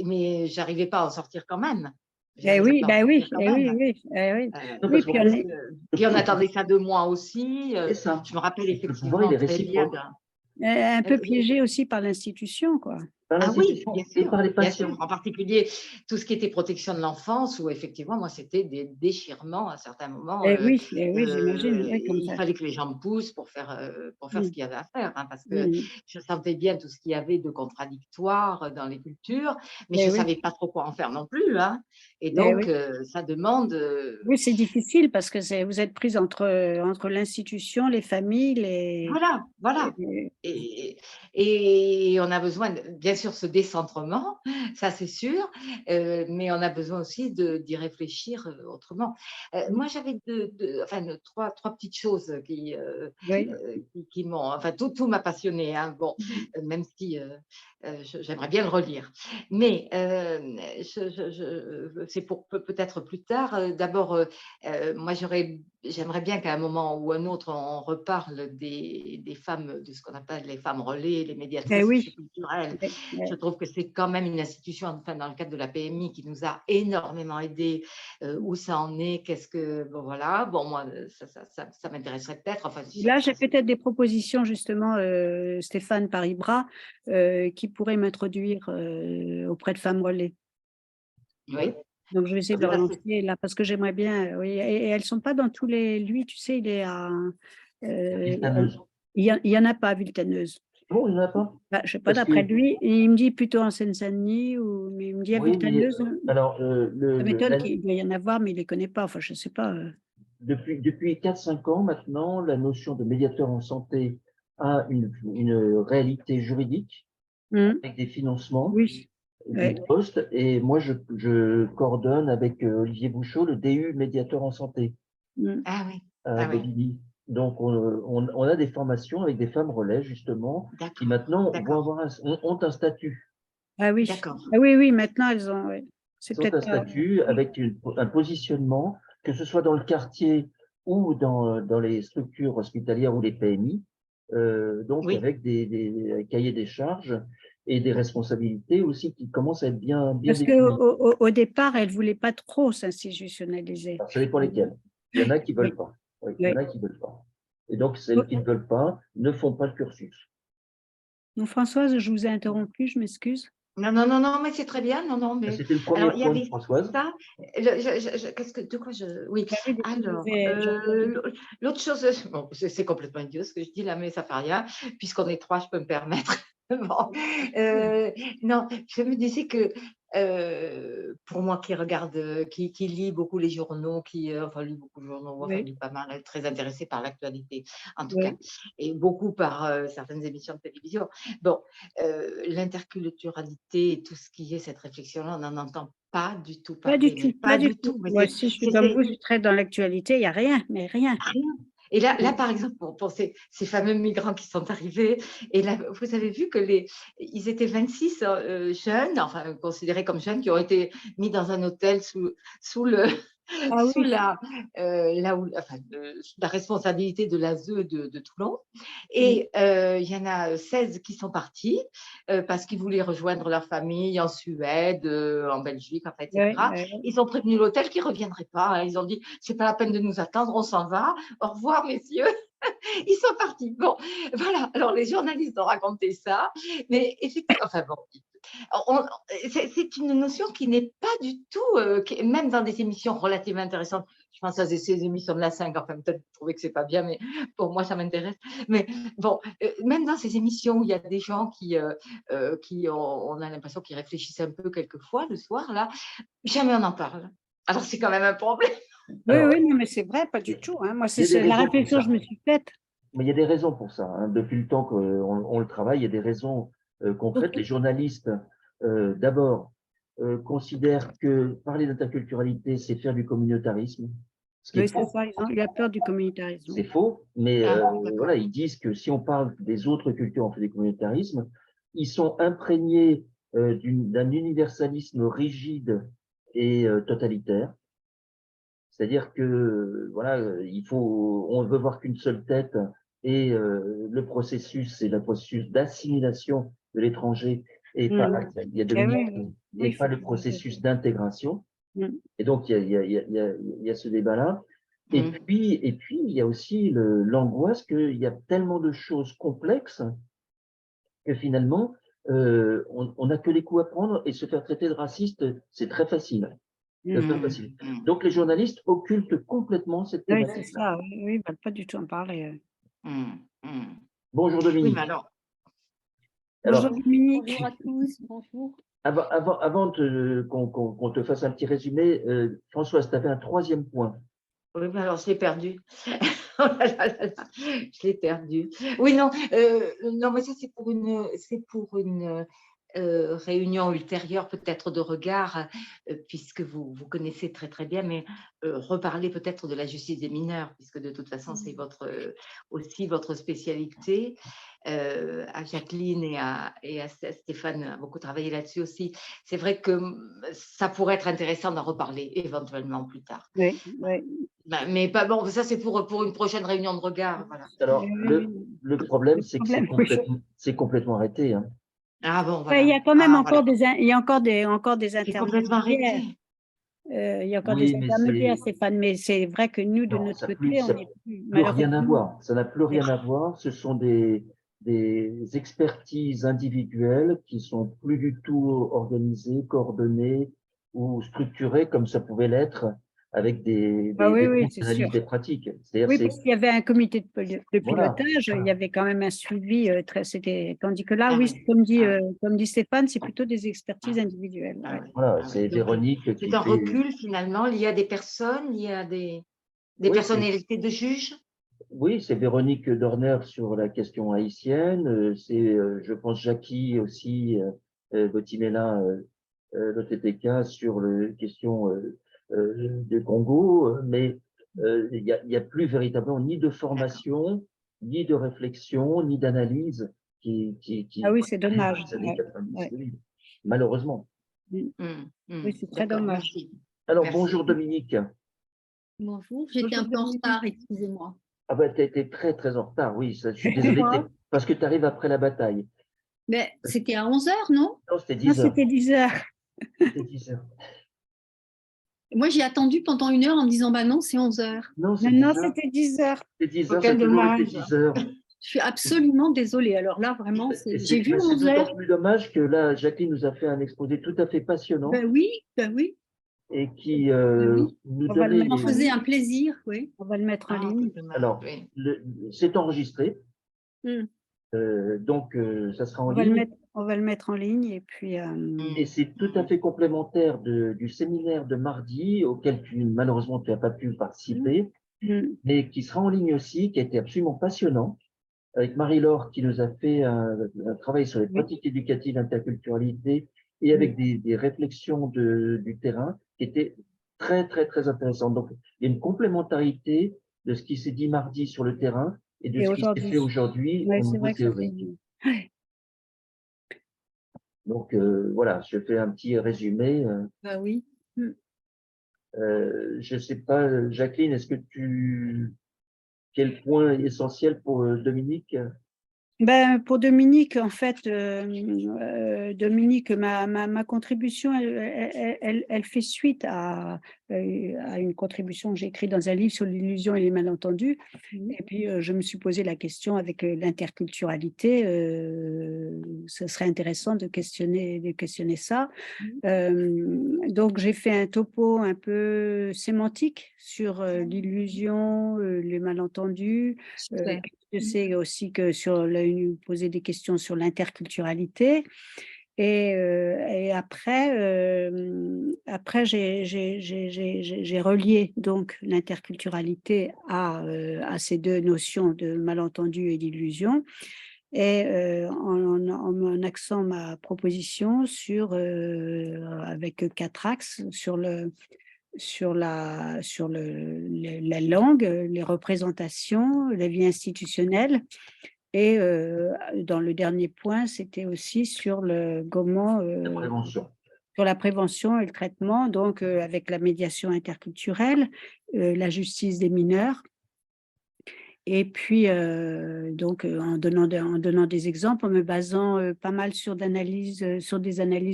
Mais j'arrivais pas à en sortir quand même. Eh J'arrivais oui, pas à en ben sortir oui, quand eh oui, même. oui, eh oui. Non, Oui, parce qu'en puis on fait, est Puis on attendait ça de moi aussi. c'est ça. Je me rappelle Le pouvoir, il effectivement est très bien réciproque un peu euh, piégé aussi par l'institution, quoi. par ah oui, l'institution et par les bien sûr. patients. En particulier, tout ce qui était protection de l'enfance, où effectivement, moi, c'était des déchirements à certains moments. Eh oui, j'imagine, oui, comme Il ça. fallait que les gens me poussent pour faire ce Mmh, qu'il y avait à faire, hein, parce que mmh. je sentais bien tout ce qu'il y avait de contradictoire dans les cultures, mais je Eh ne oui, savais pas trop quoi en faire non plus, hein. Et eh donc, oui. ça demande. Oui, c'est difficile parce que vous êtes prise entre l'institution, les familles, Voilà, voilà. les Et et on a besoin bien sûr ce décentrement, ça c'est sûr, mais on a besoin aussi d'y réfléchir, autrement. mmh, Moi j'avais enfin 3 petites choses oui. qui m'ont enfin tout m'a passionnée, hein, bon, Mmh. même si, j'aimerais bien le relire. Mais, c'est pour peut-être plus tard, d'abord, moi j'aimerais bien qu'à un moment ou un autre, on reparle des femmes, de ce qu'on appelle les femmes relais, les Eh médiatrices oui, socioculturelles. ouais, Je ouais. trouve que c'est quand même une institution, enfin, dans le cadre de la PMI, qui nous a énormément aidés. Où ça en est, qu'est-ce que. Bon, voilà. Bon, moi, ça m'intéresserait peut-être. Enfin, Là, j'ai peut-être des propositions justement, Stéphane Paribras, qui pourrait m'introduire, auprès de Femmes Relais. oui. Donc je vais essayer de le Ça, relancer là parce que j'aimerais bien, oui et elles sont pas dans tous les lui, tu sais, il est à, Villetaneuse. il y en a pas à Villetaneuse. Non, il n'y en a pas. Bah, je sais pas Parce d'après que, lui et il me dit plutôt en Seine-Saint-Denis ou mais il me dit à oui, mais Villetaneuse, alors, ça m'étonne qu'il doit y en avoir, mais il les connaît pas, enfin je sais pas, depuis 4-5 ans maintenant, la notion de médiateur en santé a une réalité juridique mmh, avec des financements, oui, des ouais, postes. Et moi, je coordonne avec Olivier Bouchot le DU médiateur en santé mmh, ah oui, à ah oui, Bobigny. Donc, on a des formations avec des femmes relais, justement, qui d'accord, maintenant d'accord, ont un statut. ah oui, d'accord. ah oui, oui, maintenant elles ont ouais, c'est Ils ont peut-être un pas statut oui, avec un positionnement, que ce soit dans le quartier ou dans les structures hospitalières ou les PMI, donc Oui, avec des cahiers des charges et des responsabilités aussi qui commencent à être bien parce définies. au départ, elle voulait pas trop s'institutionnaliser. Alors, ça dépend Mmh, lesquels. Il y en a qui oui, veulent pas. Oui, il y en oui. a qui veulent pas. Et donc, celles qui ne veulent pas ne font pas le cursus. Donc Françoise, je vous ai interrompu, je m'excuse. non, non, non, non, mais c'est très bien. Non, non, mais C'était le premier alors il y point de avait Françoise. ça. Qu'est-ce que de quoi je oui. Bah oui, du coup, Alors, j'avais entendu. l'autre chose, bon, c'est complètement idiot ce que je dis là, mais ça fait rien. Puisqu'on est 3, je peux me permettre. Bon, non, je me disais que, pour moi qui regarde, qui lit beaucoup les journaux, enfin lit beaucoup de journaux, enfin Oui, lit pas mal, très intéressée par l'actualité en tout cas oui. et beaucoup par, certaines émissions de télévision. Bon, l'interculturalité et tout ce qui est cette réflexion-là, on n'en entend pas du tout Pas du parler, mais tout, pas pas du du tout. tout. Mais Moi aussi, je suis c'est, comme c'est vous, je traite dans l'actualité, il y a rien, mais rien. rien. Et là, Mmh. par exemple, pour ces fameux migrants qui sont arrivés, et là, vous avez vu que ils étaient 26 jeunes, enfin considérés comme jeunes, qui ont été mis dans un hôtel sous le Ah sous oui, la responsabilité de l'ASE de Toulon. oui, Et il y en a 16 qui sont partis parce qu'ils voulaient rejoindre leur famille en Suède, en Belgique, enfin, ouais, etc. ouais. Ils ont prévenu l'hôtel qu'ils ne reviendraient pas, hein. Ils ont dit, c'est pas la peine de nous attendre, on s'en va. Au revoir, messieurs. Ils sont partis. Bon, voilà. Alors, les journalistes ont raconté ça. Mais effectivement, enfin bon, on- c'est une notion qui n'est pas du tout, même dans des émissions relativement intéressantes. Je pense à ces émissions de la 5, enfin peut-être vous trouvez que c'est pas bien, mais pour moi ça m'intéresse. Mais bon, même dans ces émissions où il y a des gens qui on a l'impression qu'ils réfléchissent un peu quelquefois le soir, là, jamais on en parle. Alors c'est quand même un problème. Oui, Alors, oui, non, mais c'est vrai, pas du tout, hein. Moi, il y a des c'est la raisons pour réflexion que je ça. me suis faite. Mais il y a des raisons pour ça, hein. Depuis le temps qu'on le travaille, il y a des raisons concrètes. Les journalistes, d'abord, considèrent que parler d'interculturalité, c'est faire du communautarisme, ce qui Oui, est c'est faux. ça, il a peur du communautarisme. C'est Oui. faux, mais Ah, d'accord. voilà, ils disent que si on parle des autres cultures, on fait du communautarisme. Ils sont imprégnés d'un universalisme rigide et totalitaire. C'est-à-dire que voilà, on veut voir qu'une seule tête et le processus, c'est le processus d'assimilation de l'étranger et pas, Mm. il y a Eh Dominique, oui, oui, oui, et il pas faut le que- processus d'intégration. Mm. Et donc il y a ce débat-là. Mm. Et puis il y a aussi l'angoisse qu'il y a tellement de choses complexes que finalement on n'a que les coups à prendre et se faire traiter de raciste, c'est très facile. Très Mm. facile. Mm. Donc les journalistes occultent complètement cette Oui, c'est thématique-là. ça, oui, oui, ils ne veulent pas du tout en parler. Mm. Mm. Bonjour Oui, mais Dominique. alors, Bonjour Alors, Dominique. Bonjour à tous, bonjour. avant qu'on te fasse un petit résumé, Françoise, tu avais un troisième point. oui, mais alors je l'ai perdu. Oh là là là là, je l'ai perdu. Oui, non, non, mais ça c'est pour une réunion ultérieure, peut-être de regard, puisque vous connaissez très très bien, mais reparler peut-être de la justice des mineurs, puisque de toute façon c'est aussi votre spécialité. À Jacqueline et à Stéphane a beaucoup travaillé là-dessus aussi. C'est vrai que ça pourrait être intéressant d'en reparler éventuellement plus tard. Oui, oui. Mais pas bon, ça c'est pour une prochaine réunion de regard. Voilà. Oui, Alors, oui, oui. le problème, Le c'est que problème, oui. c'est complètement arrêté, hein. Ah bon, Ouais, il y voilà. a quand même Ah, voilà. encore il y a encore des C'est complètement intermédiaires. arrêté. Il y a encore des Oui, mais intermédiaires, Stéphane, mais c'est vrai que nous, de non, notre côté, on ça n'est plus, plus rien à malheureusement. voir. Ça n'a plus rien à voir. Ce sont des expertises individuelles qui sont plus du tout organisées, coordonnées ou structurées comme ça pouvait l'être avec Ah oui, des oui, groupes c'est sûr. d'analyse des pratiques. C'est-à-dire, Oui, parce qu'il y avait un comité de voilà, pilotage, il y avait quand même un suivi tandis que là, Ah oui, oui. Ah oui. comme dit Stéphane, c'est plutôt des Ah, expertises individuelles. ah Ouais. oui. voilà, Ah oui. c'est Donc, Véronique c'est qui un fait, recul finalement lié à des personnes, lié à des oui, personnalités de juges. oui, c'est Véronique Dorner sur la question haïtienne, je pense, Jackie aussi, Botimela, le TTK sur la question du Congo, mais il y a plus véritablement ni de D'accord. formation, ni de réflexion, ni d'analyse Ah qui oui, c'est arrive dans dommage. les années Ouais, 90, ouais. oui, malheureusement. Mm. Oui, c'est très D'accord, dommage. merci. Alors, Merci. bonjour Dominique. Bonjour, j'étais Bonjour un peu en Dominique. retard, excusez-moi. Ah ben, tu as été très, très en retard, oui, ça, je suis désolé, Pourquoi? parce que tu arrives après la bataille. Mais c'était à 11 heures, non? Non, c'était Non, 10 heures. c'était 10 heures. C'était 10 heures. Moi, j'ai attendu pendant 1 heure en me disant, bah non, c'est 11 heures. Non, c'est Non, non, 10 heures. c'était 10 heures. C'est 10 Oh, heures, ça a quel toujours été dommage. 10 heures. Je suis absolument désolée. Alors là, vraiment, j'ai vu Mais c'est 11 d'autant heures. plus dommage que là, Jacqueline nous a fait un exposé tout à fait passionnant Ben oui, et qui ben oui. nous On va le donnait Ça m'en mettre en les. faisait ligne. un plaisir, oui. On va le mettre en Ah, ligne. quel dommage. Alors, Oui. c'est enregistré, Hmm. donc ça sera en On va le ligne mettre, on va le mettre en ligne et puis et c'est tout à Mm. fait complémentaire du séminaire de mardi auquel malheureusement tu n'as pas pu participer, mm, mais qui sera en ligne aussi, qui a été absolument passionnant, avec Marie-Laure qui nous a fait un travail sur les oui, pratiques éducatives, interculturalité, et mm. avec des réflexions du terrain qui étaient très, très, très intéressantes. Donc, il y a une complémentarité de ce qui s'est dit mardi sur le terrain et de Et ce qui s'est fait aujourd'hui. aujourd'hui Oui, au c'est niveau vrai que ça fait. théorique. Ouais. Donc, voilà, je fais un petit résumé. Ben oui. Hmm. Je sais pas, Jacqueline, quel point essentiel pour Dominique? Ben, pour Dominique, en fait, Dominique, ma contribution, elle fait suite à une contribution que j'ai écrite dans un livre sur l'illusion et les malentendus. Et puis, je me suis posé la question avec l'interculturalité. Ce serait intéressant de questionner ça. Donc, j'ai fait un topo un peu sémantique sur l'illusion, les malentendus. Super. Je sais aussi que poser des questions sur l'interculturalité. Et après j'ai relié donc l'interculturalité à ces deux notions de malentendu et d'illusion, et en axant ma proposition avec 4 axes sur la langue, les représentations, la vie institutionnelle, et dans le dernier point, c'était aussi sur La prévention. sur la prévention et le traitement, donc avec la médiation interculturelle, la justice des mineurs. Et puis, donc, en donnant des exemples, en me basant pas mal sur des analyses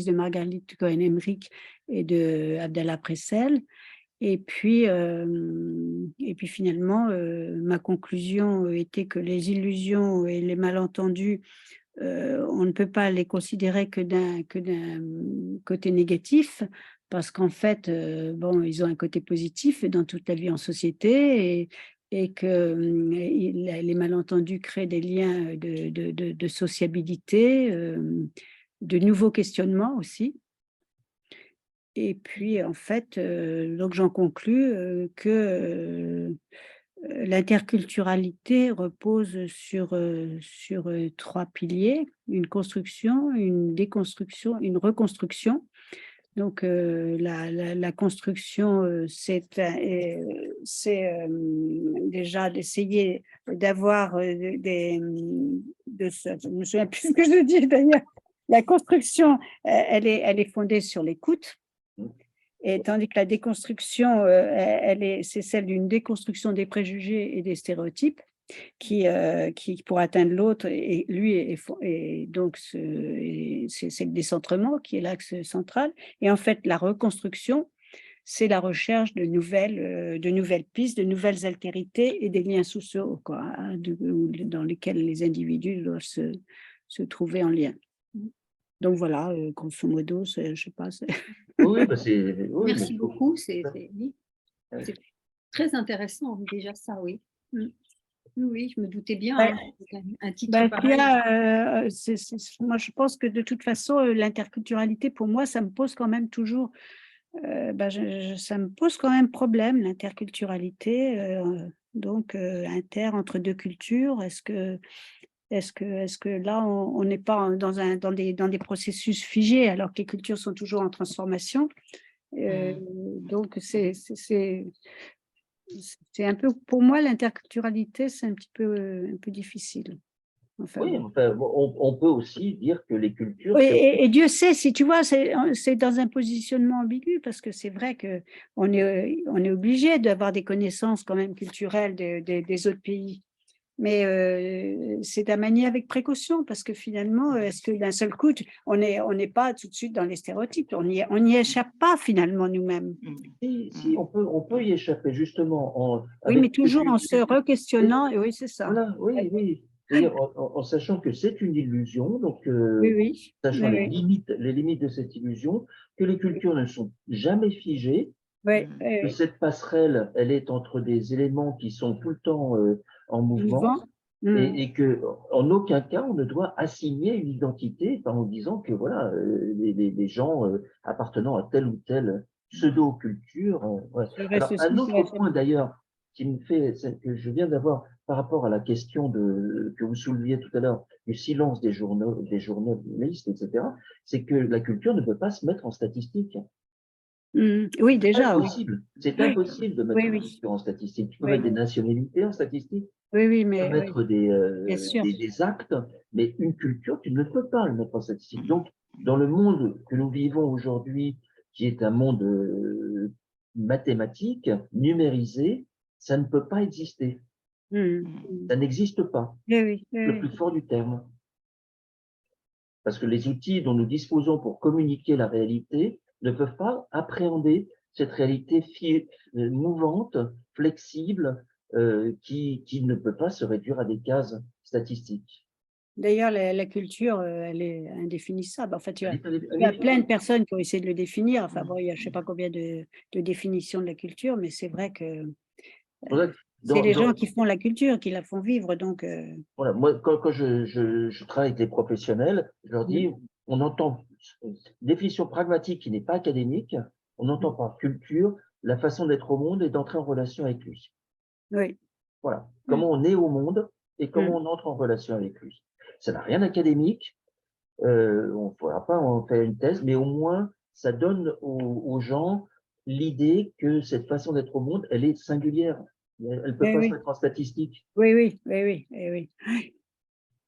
de Marguerite Cohen-Emmerich et de Abdallah Pressel. Et puis finalement, ma conclusion était que les illusions et les malentendus, on ne peut pas les considérer que d'un côté négatif, parce qu'en fait, bon, ils ont un côté positif dans toute la vie en société, et que les malentendus créent des liens de sociabilité, de nouveaux questionnements aussi. Et puis, en fait, donc j'en conclus que l'interculturalité repose sur 3 piliers: une construction, une déconstruction, une reconstruction. Donc, la construction, c'est déjà d'essayer d'avoir je me souviens plus ce que je dis d'ailleurs. La construction, elle est fondée sur l'écoute. Et tandis que la déconstruction, c'est celle d'une déconstruction des préjugés et des stéréotypes qui pour atteindre l'autre, et lui, et donc c'est le décentrement qui est l'axe central. Et en fait, la reconstruction, c'est la recherche de nouvelles pistes, de nouvelles altérités et des liens sociaux, quoi, hein, dans lesquels les individus doivent se trouver en lien. Donc voilà, grosso modo, je sais pas. Oui, Merci beaucoup, c'est très intéressant déjà ça, oui. Oui, je me doutais bien, Ouais. Un titre pareil. Moi, je pense que de toute façon, l'interculturalité, pour moi, ça me pose quand même toujours, ça me pose quand même problème, l'interculturalité. Donc, entre 2 cultures, est-ce que là, on n'est pas dans des processus figés, alors que les cultures sont toujours en transformation? Donc, c'est un peu, pour moi, l'interculturalité, c'est un peu difficile. Enfin, Oui, bon. enfin, on peut aussi dire que les cultures… Oui, et Dieu sait, si tu vois, c'est dans un positionnement ambigu, parce que c'est vrai qu'on est obligé d'avoir des connaissances quand même culturelles des autres pays. Mais c'est à manier avec précaution, parce que finalement, est-ce que d'un seul coup, on n'est pas tout de suite dans les stéréotypes, on n'y échappe pas finalement nous-mêmes. Si, on peut y échapper justement Oui, mais toujours en se re-questionnant, et oui, c'est ça. Voilà, oui. C'est-à-dire en sachant que c'est une illusion, donc Oui. sachant Oui. les limites de cette illusion, que les cultures ne sont jamais figées, que cette passerelle, elle est entre des éléments qui sont tout le temps en mouvement, et que en aucun cas on ne doit assigner une identité en disant que voilà, les gens appartenant à telle ou telle pseudo-culture. Ouais. Alors, un autre point d'ailleurs qui me fait, que je viens d'avoir par rapport à la question que vous souleviez tout à l'heure, du silence des journalistes, etc., c'est que la culture ne peut pas se mettre en statistique. Oui, déjà. Impossible. C'est impossible de mettre une culture en statistique. Tu peux mettre des nationalités en statistique, Oui, tu peux mais mettre bien sûr. des actes, mais une culture, tu ne peux pas le mettre en statistique. Donc, dans le monde que nous vivons aujourd'hui, qui est un monde mathématique, numérisée, ça ne peut pas exister. Ça n'existe pas. Oui, oui, oui, Le oui. plus fort du terme. Parce que les outils dont nous disposons pour communiquer la réalité ne peuvent pas appréhender cette réalité mouvante, flexible, qui ne peut pas se réduire à des cases statistiques. D'ailleurs, la culture, elle est indéfinissable. En fait, il y a Oui, plein de personnes qui ont essayé de le définir. Enfin bon, il y a je ne sais pas combien de définitions de la culture, mais c'est vrai que voilà, c'est les gens qui font la culture, qui la font vivre. Donc, voilà, moi, quand je travaille avec les professionnels, je leur dis, on entend définition pragmatique qui n'est pas académique, on entend par culture la façon d'être au monde et d'entrer en relation avec lui. oui. Voilà, comment on est au monde et comment on entre en relation avec lui. Ça n'a rien d'académique, on ne pourra pas en faire une thèse, mais au moins, ça donne aux gens l'idée que cette façon d'être au monde, elle est singulière. Elle ne peut Oui, pas se oui. mettre en statistique. Oui, oui, oui, oui,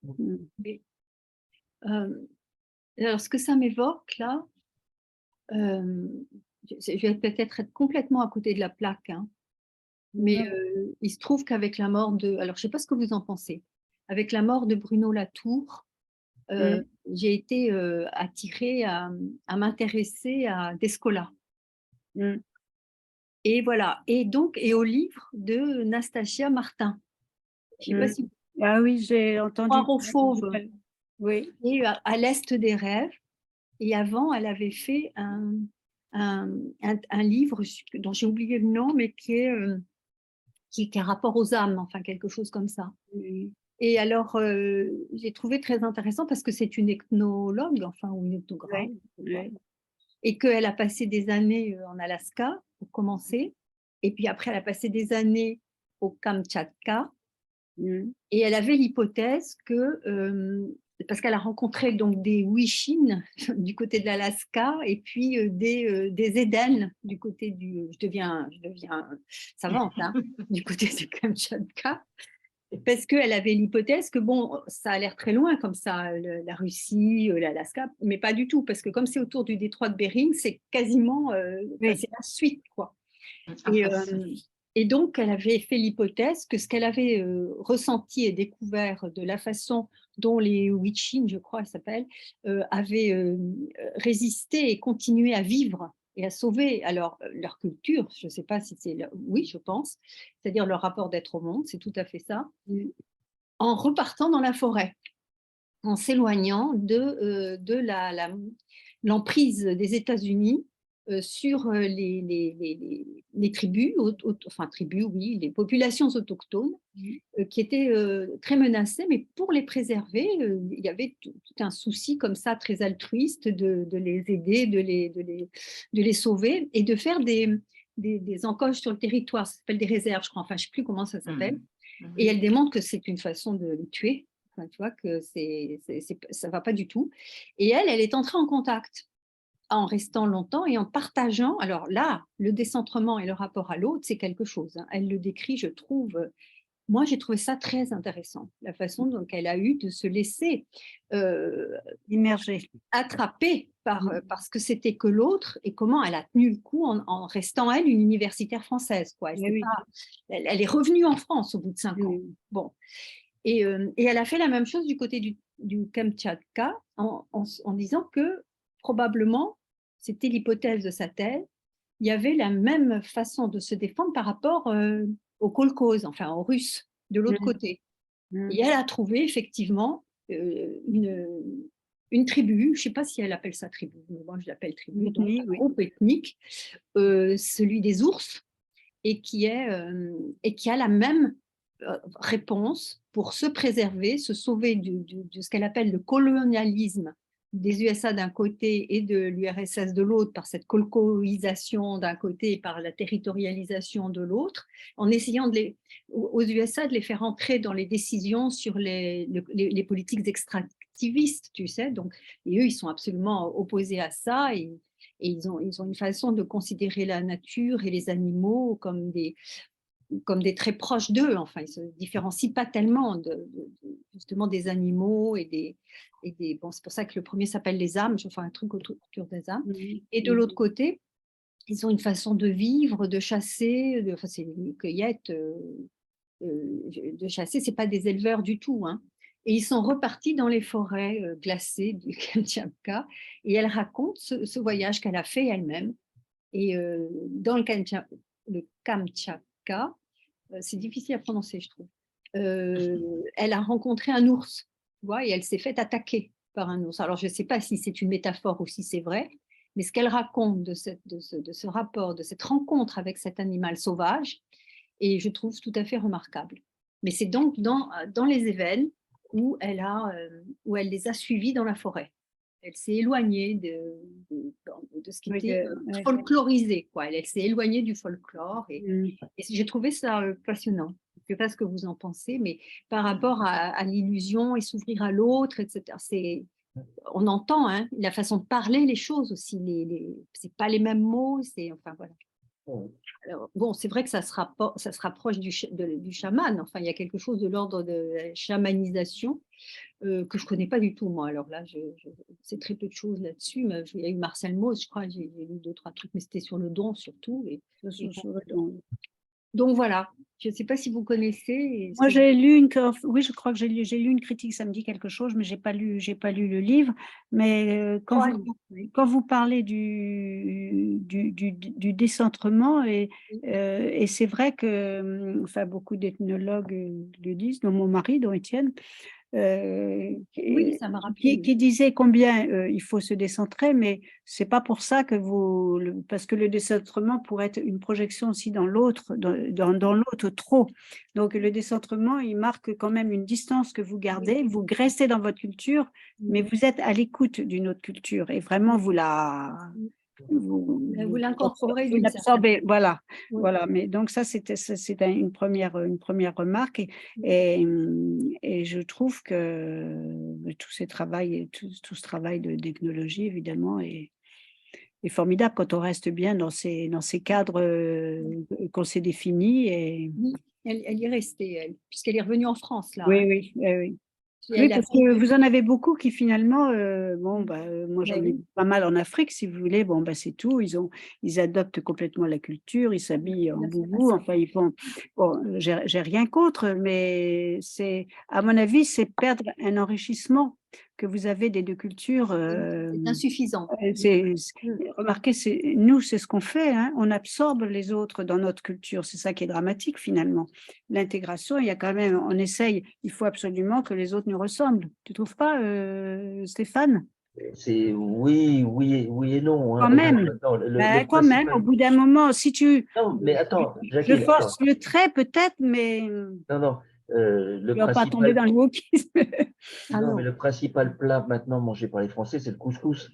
oui, oui. Alors, ce que ça m'évoque là, je vais peut-être être complètement à côté de la plaque, hein, mais il se trouve qu'avec la mort de, alors je ne sais pas ce que vous en pensez, avec la mort de Bruno Latour, j'ai été attirée à m'intéresser à Descola. Et voilà, et donc, et au livre de Nastasia Martin. Je ne sais pas si Ah oui, j'ai entendu. Poire aux fauves, Oui. et à l'Est des rêves. Et avant, elle avait fait un livre dont j'ai oublié le nom, mais qui a rapport aux âmes, enfin quelque chose comme ça. Et alors, j'ai trouvé très intéressant parce que c'est une ethnologue, enfin, ou une ethnographe, et qu'elle a passé des années en Alaska, pour commencer, et puis après, elle a passé des années au Kamtchatka, et elle avait l'hypothèse que, parce qu'elle a rencontré donc des Wishin du côté de l'Alaska et puis des Éden du côté du, je deviens savante, hein, du côté du Kamtchatka, parce qu'elle avait l'hypothèse que bon, ça a l'air très loin comme ça, la Russie, l'Alaska, mais pas du tout, parce que comme c'est autour du détroit de Bering, c'est quasiment, c'est la suite, quoi. Et donc, elle avait fait l'hypothèse que ce qu'elle avait ressenti et découvert de la façon dont les Wichin, je crois, s'appellent, avaient résisté et continué à vivre et à sauver alors leur culture, je ne sais pas si c'est, oui, je pense, c'est-à-dire leur rapport d'être au monde, c'est tout à fait ça, en repartant dans la forêt, en s'éloignant de l'emprise des États-Unis sur les tribus, enfin tribus, oui, les populations autochtones, qui étaient très menacées, mais pour les préserver, il y avait tout un souci comme ça, très altruiste, de les aider, de les sauver, et de faire des encoches sur le territoire, ça s'appelle des réserves, je crois, enfin je ne sais plus comment ça s'appelle, et elle démontre que c'est une façon de les tuer, enfin, tu vois, que ça ne va pas du tout, et elle est entrée en contact en restant longtemps et en partageant. Alors là, le décentrement et le rapport à l'autre, c'est quelque chose, hein. Elle le décrit, je trouve. Moi, j'ai trouvé ça très intéressant, la façon dont elle a eu de se laisser immerger, attraper par ce que c'était que l'autre et comment elle a tenu le coup en restant, elle, une universitaire française, quoi. Elle est revenue en France au bout de 5 ans. Bon. Et elle a fait la même chose du côté du Kamtchatka en disant que probablement, c'était l'hypothèse de sa thèse, il y avait la même façon de se défendre par rapport aux Kolkhozes, enfin aux Russes, de l'autre côté. Et elle a trouvé effectivement une tribu, je ne sais pas si elle appelle ça tribu, mais moi je l'appelle tribu, donc un groupe ethnique, celui des ours, et qui a la même réponse pour se préserver, se sauver de ce qu'elle appelle le colonialisme des USA d'un côté et de l'URSS de l'autre, par cette colcoisation d'un côté et par la territorialisation de l'autre, en essayant aux USA de les faire entrer dans les décisions sur les politiques extractivistes, tu sais. Donc, et eux, ils sont absolument opposés à ça, et ils ont une façon de considérer la nature et les animaux comme des très proches d'eux. Enfin, ils ne se différencient pas tellement justement des animaux bon, c'est pour ça que le premier s'appelle les âmes, je fais un truc autour des âmes. Et de l'autre côté, ils ont une façon de vivre, de chasser, enfin, c'est une cueillette, de chasser, c'est pas des éleveurs du tout, hein. Et ils sont repartis dans les forêts glacées du Kamtchatka, et elle raconte ce voyage qu'elle a fait elle-même. Et dans le Kamtchatka, c'est difficile à prononcer, je trouve. Elle a rencontré un ours, tu vois, et elle s'est faite attaquer par un ours. Alors, je ne sais pas si c'est une métaphore ou si c'est vrai, mais ce qu'elle raconte de ce rapport, de cette rencontre avec cet animal sauvage, et je trouve tout à fait remarquable. Mais c'est donc dans les Cévennes où elle les a suivis dans la forêt. Elle s'est éloignée de ce qui Oui, était ouais. folklorisé, quoi. Elle s'est éloignée du folklore, et j'ai trouvé ça passionnant. Je ne sais pas ce que vous en pensez, mais par rapport à l'illusion et s'ouvrir à l'autre, etc. On entend, hein, la façon de parler les choses aussi. C'est pas les mêmes mots, enfin voilà. Alors, bon, c'est vrai que ça se rapproche du chaman. Enfin, il y a quelque chose de l'ordre de la chamanisation que je ne connais pas du tout, moi. Alors là, je sais très peu de choses là-dessus. Mais il y a eu Marcel Mauss, je crois, j'ai lu 2-3 trucs, mais c'était sur le don surtout. Donc voilà, je ne sais pas si vous connaissez. Moi, oui, je crois que j'ai lu une critique, ça me dit quelque chose, mais j'ai pas lu le livre. Mais quand vous parlez du décentrement, et c'est vrai que, enfin, beaucoup d'ethnologues le disent, dont mon mari, dont Étienne, Oui, ça m'a rappelé. qui disait combien il faut se décentrer, mais c'est pas pour ça parce que le décentrement pourrait être une projection aussi dans l'autre, dans l'autre trop. Donc le décentrement, il marque quand même une distance que vous gardez, vous restez dans votre culture, mais vous êtes à l'écoute d'une autre culture, et vraiment vous l'incorporez, vous l'absorbez, voilà, Oui. voilà. Mais donc ça, c'est une première remarque, et je trouve que tout ce travail d'ethnologie, évidemment, est formidable quand on reste bien dans ces cadres qu'on s'est définis. Et Oui, elle y est restée, elle, puisqu'elle est revenue en France, là. oui, Hein. oui, oui. Et Oui, parce que vous en avez beaucoup qui finalement, moi j'en ai oui. pas mal en Afrique, si vous voulez, c'est tout, ils adoptent complètement la culture, ils s'habillent en Là, c'est pas boubou, ça. enfin ils font, bon, j'ai rien contre, mais à mon avis, c'est perdre un enrichissement que vous avez des deux cultures. C'est insuffisant. Remarquez, nous, c'est ce qu'on fait, hein, on absorbe les autres dans notre culture, c'est ça qui est dramatique finalement. L'intégration, il y a quand même, on essaye, il faut absolument que les autres nous ressemblent. Tu trouves pas, Stéphane? C'est oui et non. Hein. Quand même, Non, quand même, au bout d'un moment, si tu, Non, mais attends, je Jacqueline, attends. force le trait peut-être, mais Non, tu ne vas pas tomber dans le wokisme. Non, mais le principal plat maintenant mangé par les Français, c'est le couscous.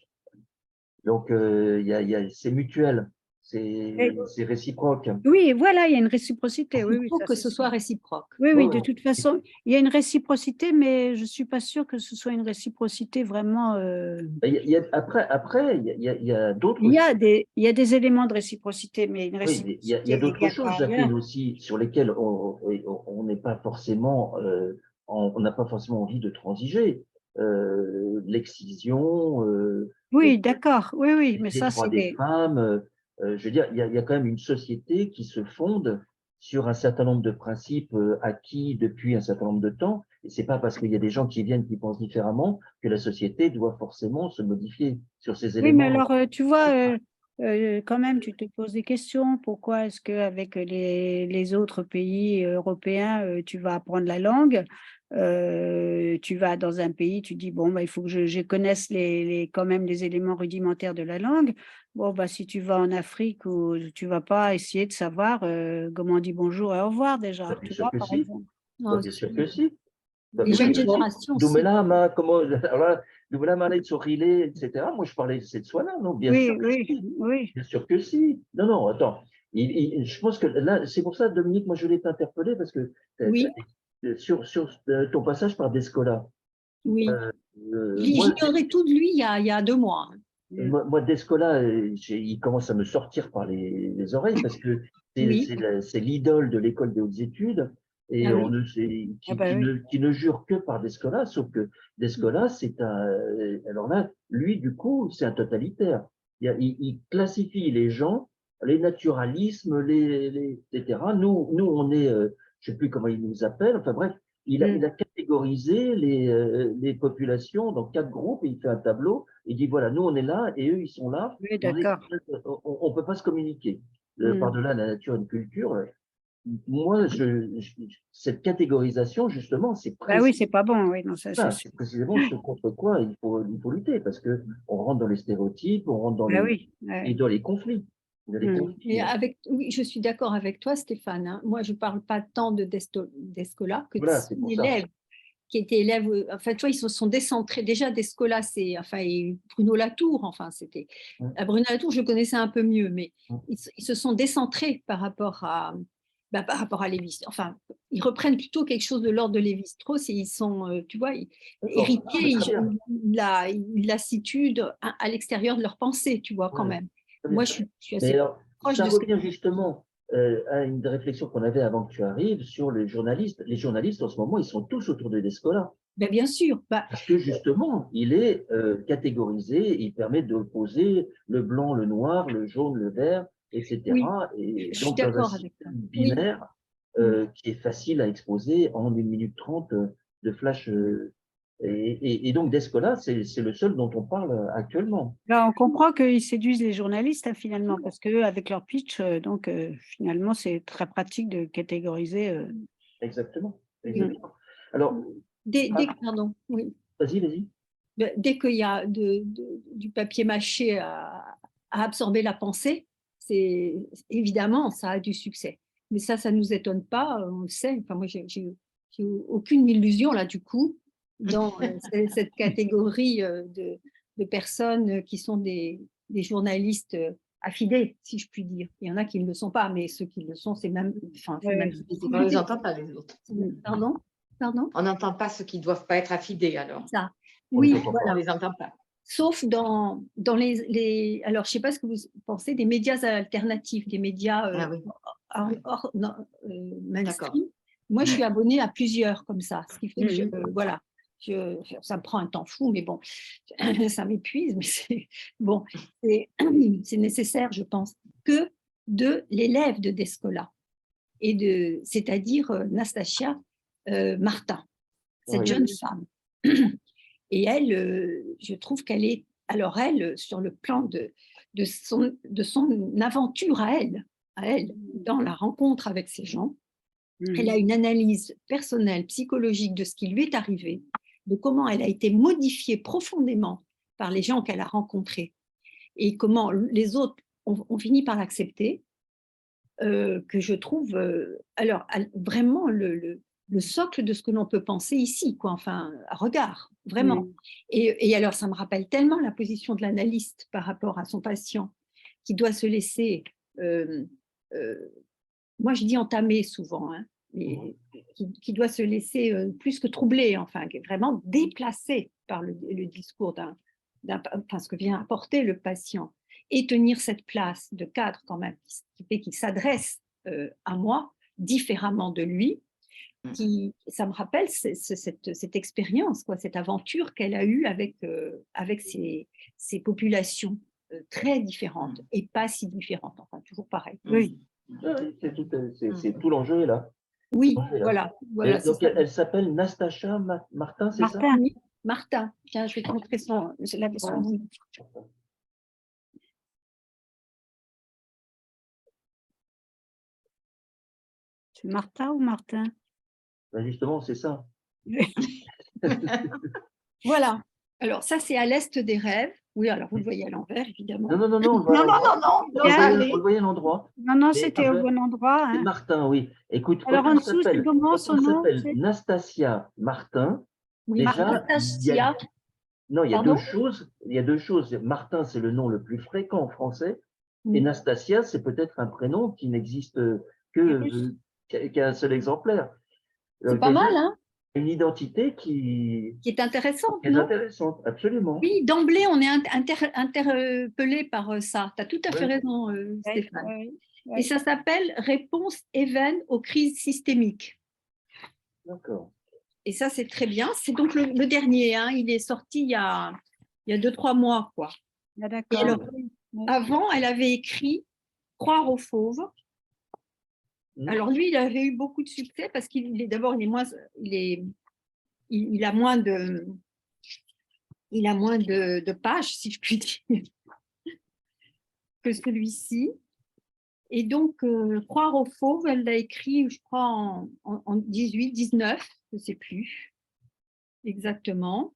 Donc, c'est mutuel, c'est réciproque. Oui, voilà, il y a une réciprocité. Oui, Il faut ça, que c'est ce sûr. soit réciproque. Oui, Ouais, oui, de ouais. toute façon, il y a une réciprocité, mais je ne suis pas sûre que ce soit une réciprocité vraiment. Après, il y a d'autres Il choses. y a des éléments de réciprocité, mais une Oui, mais il y a réciprocité d'autres égale choses, par ailleurs. Jacqueline, aussi, sur lesquelles on n'est pas forcément, on n'a pas forcément envie de transiger. L'excision, Oui, d'accord. Oui, oui, mais les ça, droits c'est des des. femmes. Je veux dire, il y a quand même une société qui se fonde sur un certain nombre de principes acquis depuis un certain nombre de temps. Et c'est pas parce qu'il y a des gens qui viennent qui pensent différemment que la société doit forcément se modifier sur ces Oui, mais éléments. alors, tu vois, quand même, tu te poses des questions. Pourquoi est-ce qu'avec les autres pays européens, tu vas apprendre la langue? Tu vas dans un pays, tu dis, bon, il faut que je connaisse quand même les éléments rudimentaires de la langue. Bon, si tu vas en Afrique, tu vas pas essayer de savoir comment on dit bonjour et au revoir déjà, Bien tu sûr vois, que par si. exemple. Bien sûr que si. Les Bien sûr jeunes que si. générations aussi. Doumela, comment, alors là, Doumela, Malek, Sorilé, etc. Moi, je parlais de cette soie-là, non? Bien Oui, sûr que oui, si. oui. Bien sûr que si. Non, non, attends. Je pense que là, c'est pour ça, Dominique, moi, je voulais t'interpeller parce que Oui, sur ton passage par Descola, oui. euh, moi, J'ignorais tout de lui il y a 2 mois. moi, Descola, il commence à me sortir par les oreilles parce que Oui. c'est l'idole de l'école des hautes études et Ah oui. Ah ben oui. qui ne jure que par Descola, sauf que Descola, alors là, lui, du coup, c'est un totalitaire. Il classifie les gens les naturalismes, etc. Nous, on est, je ne sais plus comment il nous appelle, enfin bref, il a catégorisé les populations dans 4 groupes, et il fait un tableau, il dit voilà, nous on est là et eux ils sont là, Oui, d'accord. on ne peut pas se communiquer. Par-delà la nature et la culture, moi, cette catégorisation, justement, c'est Bah oui, c'est pas bon, oui, non, ça c'est sûr. précisément ce contre quoi il faut lutter, parce que on rentre dans les stéréotypes, on rentre dans Bah oui, et dans les conflits. Il y a des conflits. Et oui, je suis d'accord avec toi, Stéphane, hein. Moi, je ne parle pas tant d'Escola que de Voilà, c'est son pour ça. élève, qui était élève. Enfin, tu vois, ils se sont décentrés. Déjà, Descola, et Bruno Latour, enfin, c'était. Bruno Latour, je le connaissais un peu mieux, mais ils se sont décentrés par rapport à Lévi. Enfin, ils reprennent plutôt quelque chose de l'ordre de Lévi-Strauss et ils sont, tu vois, héritiers, ils la situent à l'extérieur de leur pensée, tu vois, quand même. Moi, je suis assez proche ça de ce que revient justement à une réflexion qu'on avait avant que tu arrives sur les journalistes. Les journalistes, en ce moment, ils sont tous autour de Descola. Ben, bien sûr. Parce que justement, il est catégorisé, il permet d'opposer le blanc, le noir, le jaune, le vert, etc. Oui, Et je suis donc, dans un d'accord avec système toi. binaire qui est facile à exposer en 1 minute 30 de flash. Et donc, Descola, c'est le seul dont on parle actuellement. Là, on comprend qu'ils séduisent les journalistes, hein, finalement, parce qu'eux, avec leur pitch, finalement, c'est très pratique de catégoriser. Exactement. Exactement. Alors, Pardon, oui. vas-y. Dès qu'il y a du papier mâché à absorber la pensée, c'est évidemment, ça a du succès. Mais ça ne nous étonne pas, on le sait. Enfin, moi, j'ai aucune illusion, là, du coup, dans cette catégorie de personnes qui sont des journalistes affidés, si je puis dire. Il y en a qui ne le sont pas, mais ceux qui le sont, c'est même... Enfin, on ne les entend pas, les autres. Pardon. On n'entend pas ceux qui ne doivent pas être affidés, alors. Ça. Oui, voilà. On ne les entend pas. Sauf dans les… Alors, je ne sais pas ce que vous pensez des médias alternatifs, des médias mainstream. Moi, je suis abonnée à plusieurs comme ça, ce qui fait que voilà, ça me prend un temps fou, mais bon, ça m'épuise, mais c'est nécessaire, je pense, que de l'élève de Descola, c'est-à-dire Nastasia Martin, cette jeune femme. Et elle, je trouve qu'elle est, alors elle, sur le plan de son aventure à elle, dans la rencontre avec ces gens, elle a une analyse personnelle, psychologique de ce qui lui est arrivé, de comment elle a été modifiée profondément par les gens qu'elle a rencontrés et comment les autres ont fini par l'accepter, que je trouve, alors vraiment le socle de ce que l'on peut penser ici, quoi, enfin, à regard, vraiment. Et alors, ça me rappelle tellement la position de l'analyste par rapport à son patient, qui doit se laisser, moi je dis entamer souvent, hein, mais qui doit se laisser plus que troubler, enfin, vraiment déplacé par le discours enfin, ce que vient apporter le patient, et tenir cette place de cadre quand même, qui fait qu'il s'adresse à moi différemment de lui, ça me rappelle cette expérience, quoi, cette aventure qu'elle a eue avec ces populations très différentes et pas si différentes, enfin toujours pareil. Oui. C'est tout l'enjeu est là. Oui, voilà. Donc, elle s'appelle Nastasia Martin, c'est ça? Oui, Martin. Tiens, je vais te montrer son nom. C'est Martin ou Martin? Ben justement, c'est ça. Voilà. Alors, ça, c'est à l'est des rêves. Oui, alors vous le voyez à l'envers, évidemment. Non, on le voyait à l'endroit. Non, c'était au bon endroit. C'est Martin, oui. Écoute, alors, en dessous, c'est comment son nom? s'appelle Nastasia Martin. Oui, Nastasia. Non, il y a deux choses. Il y a deux choses. Martin, c'est le nom le plus fréquent en français. Et Nastasia, c'est peut-être un prénom qui n'existe qu'un seul exemplaire. C'est pas mal, hein? Une identité qui est intéressante. Qui est intéressante, absolument. Oui, d'emblée, on est interpellé par ça. Tu as tout à fait raison, Stéphane. Et ça s'appelle Réponse Even aux crises systémiques. D'accord. Et ça, c'est très bien. C'est donc le dernier. Hein. Il est sorti il y a 2-3 mois, quoi. Ah, d'accord. Alors, avant, elle avait écrit Croire aux fauves. Mhm. Alors lui, il avait eu beaucoup de succès parce qu'il est d'abord, il a moins de pages, si je puis dire, que celui-ci. Et donc, Croire aux fauves, elle l'a écrit, je crois, en 18, 19, je ne sais plus exactement.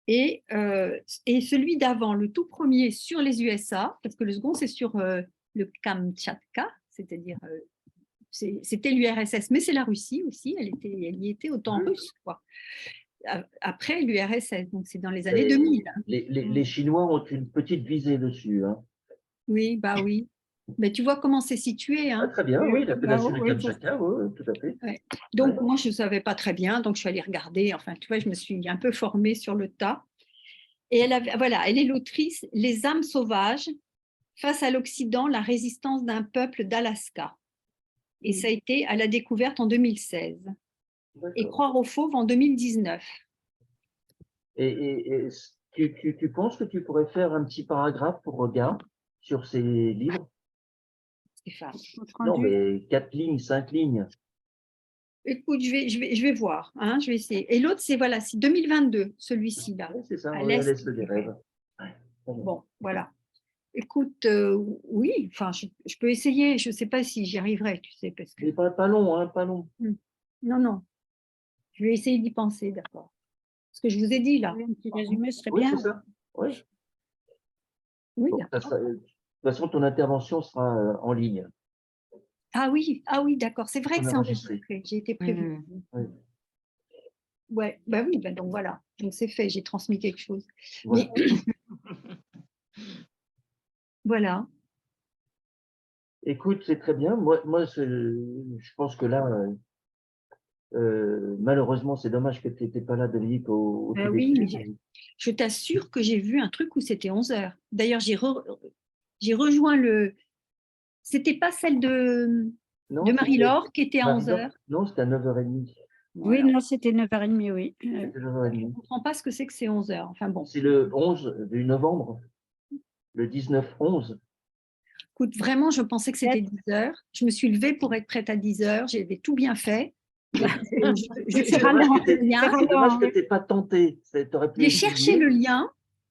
Et celui d'avant, le tout premier sur les USA, parce que le second, c'est sur le Kamtchatka, c'est-à-dire, c'était l'URSS, mais c'est la Russie aussi, elle y était au temps russe, quoi. Après l'URSS, donc c'est dans les années 2000. Les Chinois ont une petite visée dessus. Hein. Oui, bah oui. Mais tu vois comment c'est situé, Ah, hein. très bien, oui, l'appellation bah, du oui, Kamchatka, oui, tout à fait. Ouais. Donc, Ouais. moi, je ne savais pas très bien, donc je suis allée regarder. Enfin, tu vois, je me suis un peu formée sur le tas. Et elle est l'autrice Les âmes sauvages, face à l'Occident, la résistance d'un peuple d'Alaska. Et ça a été à la découverte en 2016. Et D'accord. Croire aux fauves en 2019. Et tu penses que tu pourrais faire un petit paragraphe pour Regard sur ces livres? Stéphane. compte Non, rendu. mais 4 lignes, 5 lignes. Écoute, je vais voir, hein, je vais essayer. Et l'autre, c'est 2022, celui-ci là, Oui, c'est ça, à oui, à l'est. l'est des rêves. Ouais, très bien. Bon, voilà. Écoute, oui, enfin, je peux essayer. Je ne sais pas si j'y arriverai, tu sais, parce que. Mais pas long, hein, pas long. Non, non. Je vais essayer d'y penser, d'accord. Ce que je vous ai dit là. Oui, un petit résumé serait Oui, bien. c'est ça. Oui. Oui, Bon, d'accord. de toute façon, ton intervention sera en ligne. Ah oui, d'accord. C'est vrai On que est c'est enregistré. enregistré. J'ai été prévue. Mhm. Oui. Ouais, bah oui, bah donc voilà. Donc c'est fait, j'ai transmis quelque chose. Voilà. Mais voilà. Écoute, c'est très bien. Moi je pense que là, malheureusement, c'est dommage que tu n'étais pas là, Dominique, au tout Oui, début. mais je t'assure que j'ai vu un truc où c'était 11 heures. D'ailleurs, j'ai rejoint le. C'était pas celle de Non, c'était Marie-Laure qui était à 11 Marie-Laure. heures. Non, c'était à 9h30. Oui, Voilà. non, c'était 9h30, oui. C'était Je ne 9h30. comprends pas ce que c'est 11 heures. Enfin bon. C'est le 11 du novembre, le 19-11. Écoute, vraiment, je pensais que c'était 10 heures. Je me suis levée pour être prête à 10 heures. J'avais tout bien fait. C'est dommage que tu ralent, n'aies pas tenté. Tu aurais pu J'ai cherché essayer. le lien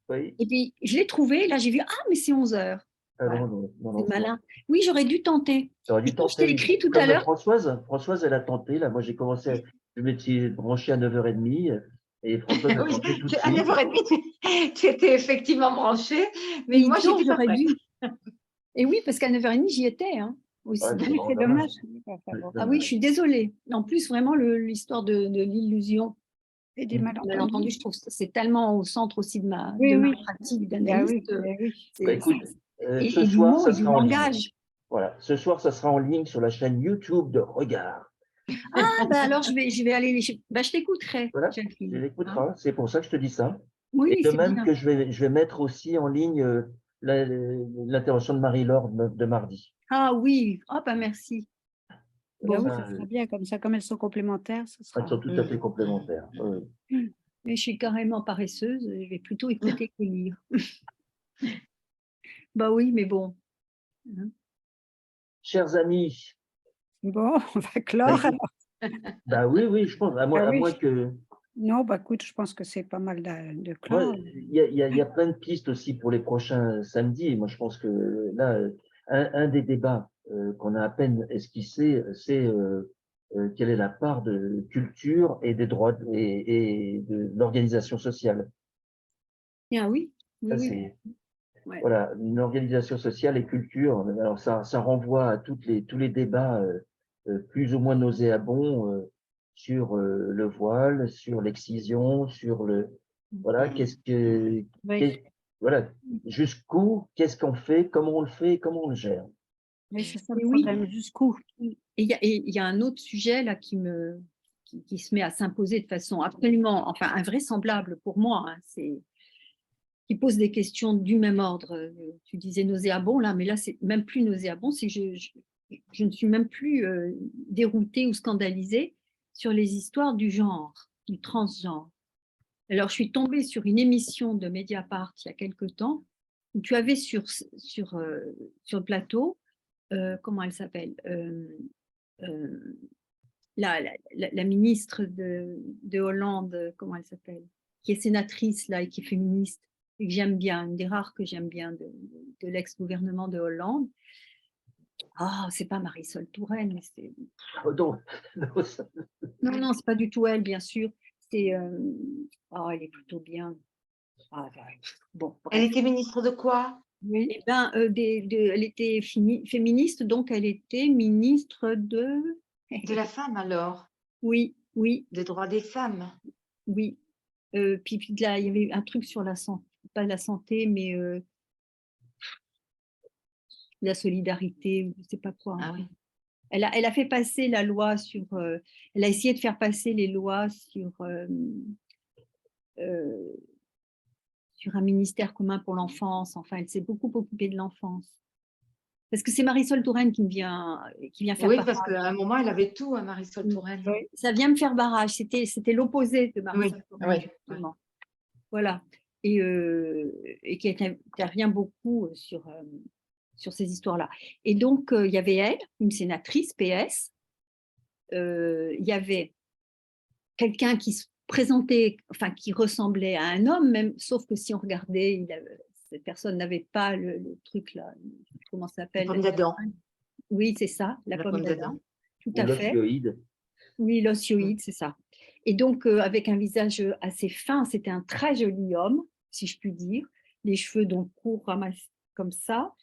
Oui. et puis je l'ai trouvé. Là, j'ai vu, ah, mais c'est 11 heures. Ah Voilà, non, non, non, c'est non. malin. Oui, j'aurais dû tenter. Tu aurais Et dû quand je t'ai tenter. écrit tout à Comme l'heure, Françoise. Françoise, elle a tenté. Là, moi, je m'étais branché à 9h30 et Françoise a Oui, tenté tout de à suite. 9h30, tu étais effectivement branchée, mais dis moi, je donc, n'étais pas j'aurais prête. dû. Et oui, parce qu'à 9h30, j'y étais hein, aussi. Ouais, c'est oui, vraiment c'est dommage. dommage. C'est Ah oui, je dommage. suis désolée. En plus, vraiment, l'histoire de l'illusion, Et des malentendu, malentendus. je trouve que c'est tellement au centre aussi de Oui, ma oui. pratique Bah d'analyste. oui, bah oui. Bah, écoute, ce Et du soir, mot ça et du sera en ligne. langage. Voilà. Ce soir, ça sera en ligne sur la chaîne YouTube de Regard. Ah, ben alors je vais aller. Je t'écouterai, Voilà. Tu Jacqueline. Hein. l'écouteras. C'est pour ça que je te dis ça. Oui, Et oui, de c'est même bien. que je vais mettre aussi en ligne l'intervention de Marie-Laure de mardi. Ah oui, ah ben merci. Bah Bon, oui, Ça, ça sera bien. Comme ça, comme elles sont complémentaires, ce elles sera. sont tout à fait complémentaires. mais je suis carrément paresseuse, je vais plutôt écouter que lire. Bah oui, mais bon. Hein. Chers amis, Bon, on va bah, clore. écoute, bah oui, je pense, Ah à oui. moins que. Non, bah écoute, je pense que c'est pas mal de Moi, clore. il y a plein de pistes aussi pour les prochains samedis. Moi, je pense que là, un des débats qu'on a à peine esquissé, c'est quelle est la part de culture et des droits et de l'organisation sociale. Ah oui, oui, Ça, oui. c'est Ouais. voilà, une organisation sociale et culture. Alors ça renvoie à tous les débats plus ou moins nauséabonds sur le voile, sur l'excision, sur le voilà, Oui, voilà, jusqu'où, qu'est-ce qu'on fait, comment on le fait, comment on le gère. oui, c'est ça le Et oui. problème. Jusqu'où? Et il y a un autre sujet là qui se met à s'imposer de façon absolument, enfin invraisemblable pour moi. Hein, qui pose des questions du même ordre. Tu disais nauséabond là, mais là c'est même plus nauséabond, c'est que je ne suis même plus déroutée ou scandalisée sur les histoires du genre, du transgenre. Alors je suis tombée sur une émission de Mediapart il y a quelque temps où tu avais sur le plateau, comment elle s'appelle, la ministre de Hollande, comment elle s'appelle, qui est sénatrice là et qui est féministe, et que j'aime bien, une des rares que j'aime bien de l'ex-gouvernement de Hollande. Ah, c'est pas Marisol Touraine, mais c'est... Oh, non, Non, c'est pas du tout elle, bien sûr. C'est... oh, elle est plutôt bien. Ah, bon, Elle bref. était ministre de quoi? Oui. Eh ben, elle était féministe, donc elle était ministre de... De la femme alors, Oui, oui, des droits des femmes. oui. Puis là, il y avait un truc sur la santé, pas la santé, mais la solidarité, ou je ne sais pas quoi. Ah oui. Elle a fait passer la loi sur... elle a essayé de faire passer les lois sur un ministère commun pour l'enfance. Enfin, elle s'est beaucoup occupée de l'enfance. Parce que c'est Marisol Touraine qui vient faire Oui, barrage. parce qu'à un moment, elle avait tout, hein, Marisol Touraine. Oui, ça vient me faire barrage. C'était l'opposé de Marisol Oui, Touraine, oui, justement. Voilà. Et qui intervient beaucoup sur ces histoires-là. Et donc, il y avait elle, une sénatrice PS. Il y avait quelqu'un qui se présentait, enfin, qui ressemblait à un homme, même, sauf que si on regardait, cette personne n'avait pas le truc là, comment ça La s'appelle? pomme d'Adam. Oui, c'est ça, la La pomme pomme d'Adam. d'Adam. Tout ou à fait. l'opioïde. Oui, l'osioïde, c'est ça. Et donc, avec un visage assez fin, c'était un très joli homme, si je puis dire, les cheveux donc courts, ramassés comme ça,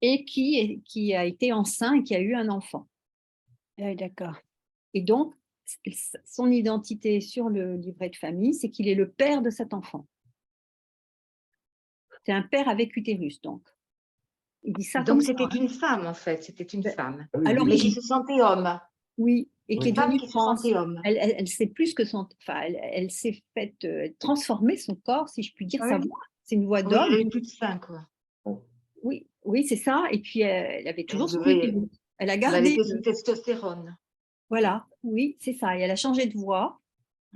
et qui a été enceint et qui a eu un enfant. Ah, d'accord. Et donc, son identité sur le livret de famille, c'est qu'il est le père de cet enfant. C'est un père avec utérus, donc. Il dit ça Donc, comme ça. c'était une femme, en fait. C'était une femme. Ah oui, Alors, oui, Mais qui oui. se sentait homme. oui, et qui est Une femme devenue qui se trans. sentait homme. Elle sait plus que son... Enfin, elle s'est faite transformer son corps, si je puis dire, Oui. sa voix. C'est une voix Oui, elle d'homme. avait plus de sein, quoi. Oui, oui, c'est ça. Et puis, elle avait toujours son devait- utérus. Elle a Elle gardé... était sous testostérone. Voilà, oui, c'est ça. Et elle a changé de voix.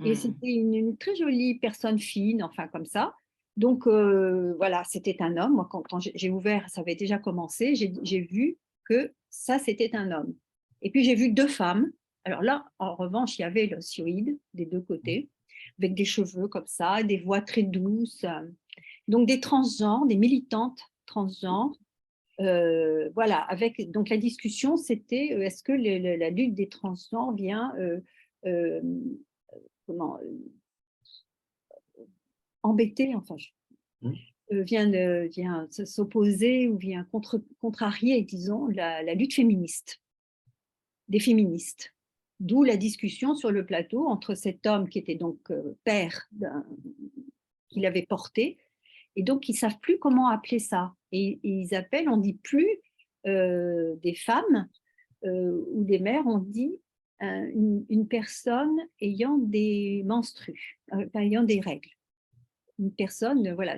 Et Hmm. c'était une très jolie personne fine, enfin comme ça. Donc voilà, c'était un homme. Moi, quand j'ai ouvert, ça avait déjà commencé. J'ai vu que ça, c'était un homme. Et puis j'ai vu deux femmes. Alors là, en revanche, il y avait l'osioïde des deux côtés, avec des cheveux comme ça, des voix très douces. Donc des transgenres, des militantes transgenres. Voilà, avec donc la discussion, c'était est-ce que la lutte des transgenres vient euh, comment embêter, enfin, vient s'opposer ou vient contrarier, disons, la lutte féministe, des féministes. D'où la discussion sur le plateau entre cet homme qui était donc père qu'il avait porté, et donc ils ne savent plus comment appeler ça. Et ils appellent, on ne dit plus des femmes ou des mères, on dit une personne ayant des menstrues, ayant des règles. Une personne, voilà,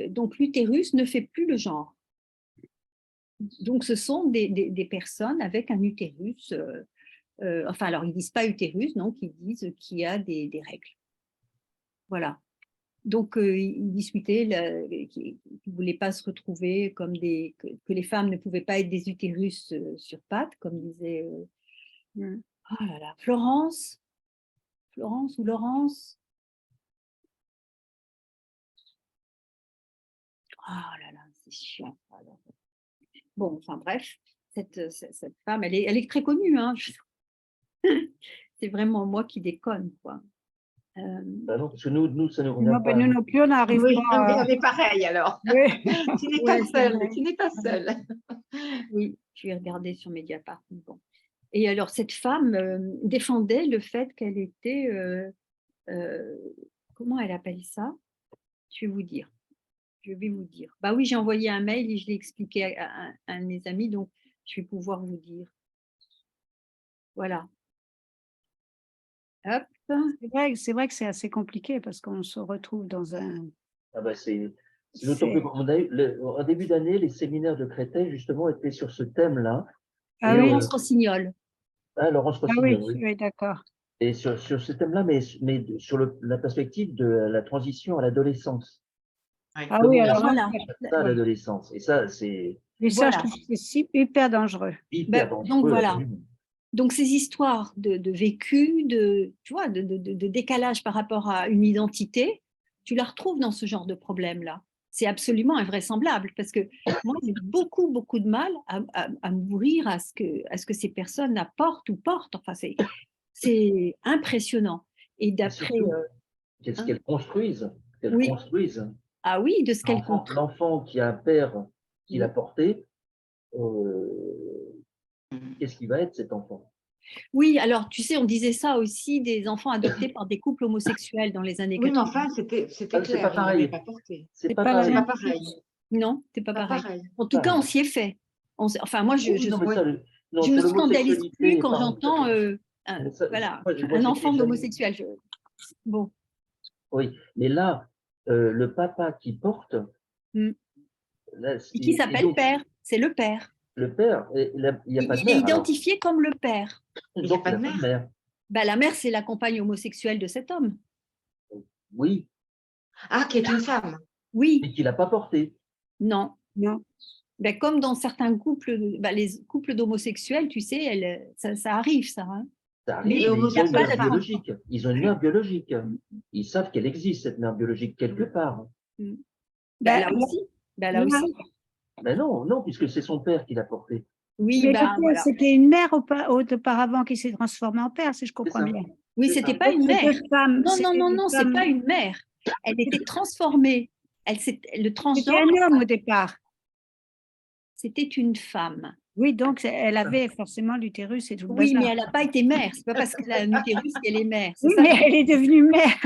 donc l'utérus ne fait plus le genre. Donc ce sont des personnes avec un utérus, enfin alors ils ne disent pas utérus, donc ils disent qu'il y a des règles. Voilà. Donc ils discutaient qu'ils ne voulaient pas se retrouver comme que les femmes ne pouvaient pas être des utérus sur pattes, comme disait oh là là, Florence ou Laurence. Oh là là, c'est chiant. Alors. Bon, enfin bref, cette femme, elle est très connue. Hein. C'est vraiment moi qui déconne, quoi. Ah non, parce que nous, ça ne nous Non, revient ben, pas. nous non plus, on n'arrive Oui, pas à... on est pareil alors. Oui. Tu n'es Ouais, pas c'est seule, vrai. tu n'es pas seule. Oui, je vais regarder sur Mediapart. Bon. Et alors, cette femme défendait le fait qu'elle était, comment elle appelle ça? Je vais vous dire. Bah oui, j'ai envoyé un mail et je l'ai expliqué à un de mes amis, donc je vais pouvoir vous dire. Voilà. Hop. C'est vrai que c'est assez compliqué parce qu'on se retrouve dans un... Ah bah c'est d'autant plus. On a eu, en début d'année, les séminaires de Créteil, justement, étaient sur ce thème-là. Ah Et oui, Laurence Rossignol. Laurence ah oui, Rossignol, oui. oui, d'accord. Et sur ce thème-là, mais sur la perspective de la transition à l'adolescence. Oui. Ah oui, Comment alors là, Voilà. ça, ouais. l'adolescence. Et ça, c'est Et ça, je Voilà. trouve que c'est hyper dangereux. hyper Donc dangereux. voilà. Absolument. Donc ces histoires de vécu, tu vois, de décalage par rapport à une identité, tu la retrouves dans ce genre de problème-là. C'est absolument invraisemblable parce que moi, j'ai beaucoup, beaucoup de mal à m'ouvrir à ce que ces personnes apportent ou portent. Enfin, c'est impressionnant. Et Et d'après, surtout, qu'est-ce hein, qu'elles construisent. Qu'elles oui, construisent. ah oui, de ce qu'elles L'enfant, comptent. l'enfant qui a un père qui l'a Oui. porté, qu'est-ce qu'il va être cet enfant? Oui, alors tu sais, on disait ça aussi des enfants adoptés par des couples homosexuels dans les années Oui, mais 80. enfin, c'était Ah, c'est pas clair, il l'avait pareil. pas porté. C'est C'est pas pas la C'est pareil. pas même pareil. chose. Non, c'est pas Pas pareil. pareil. En tout cas, Pareil. on s'y est fait. Enfin, moi, Oui, non, mais ça, non, je me sur scandalise plus l'homosexualité, quand pardon. j'entends Mais ça, voilà, moi, un j'étais enfant jeune. d'homosexuel. Bon. Oui, mais là, le papa qui porte, Mm. là, Et qui et s'appelle donc père. C'est le père. le père, et là, il n'y a pas de Il est mère alors. identifié comme le père. Mais il n'y a Donc pas il de n'a pas de mère. mère. Ben, la mère, c'est la compagne homosexuelle de cet homme. Oui, Ah, qui est une femme. Oui, mais qu'il n'a pas porté. non. Non. Ben, comme dans certains couples, ben, les couples d'homosexuels, tu sais, ça arrive, ça. Hein. Ça Mais Et arrive, mais il ils n'y ont a une homosexuelle pas mère de femme. biologique. Ils ont une mère biologique. Ils savent qu'elle existe, cette mère biologique, quelque part. Mm. Ben, Ben, là aussi. Ben, là là, aussi. Mais non, non, puisque c'est son père qui l'a porté. Oui, mais le ben père, voilà. c'était une mère auparavant qui s'est transformée en père, si je C'est comprends ça. bien. Oui, C'est c'était ça. pas Donc, une mère. Non, non, c'était non, des non, c'est pas femmes, une mère. Elle était transformée. Le c'était transgenre, un homme au départ. c'était une femme. Oui, donc elle avait forcément l'utérus et tout le Oui, mais bazar. elle n'a pas été mère. C'est pas parce qu'elle a un utérus qu'elle est mère. C'est Oui, ça. mais elle est devenue mère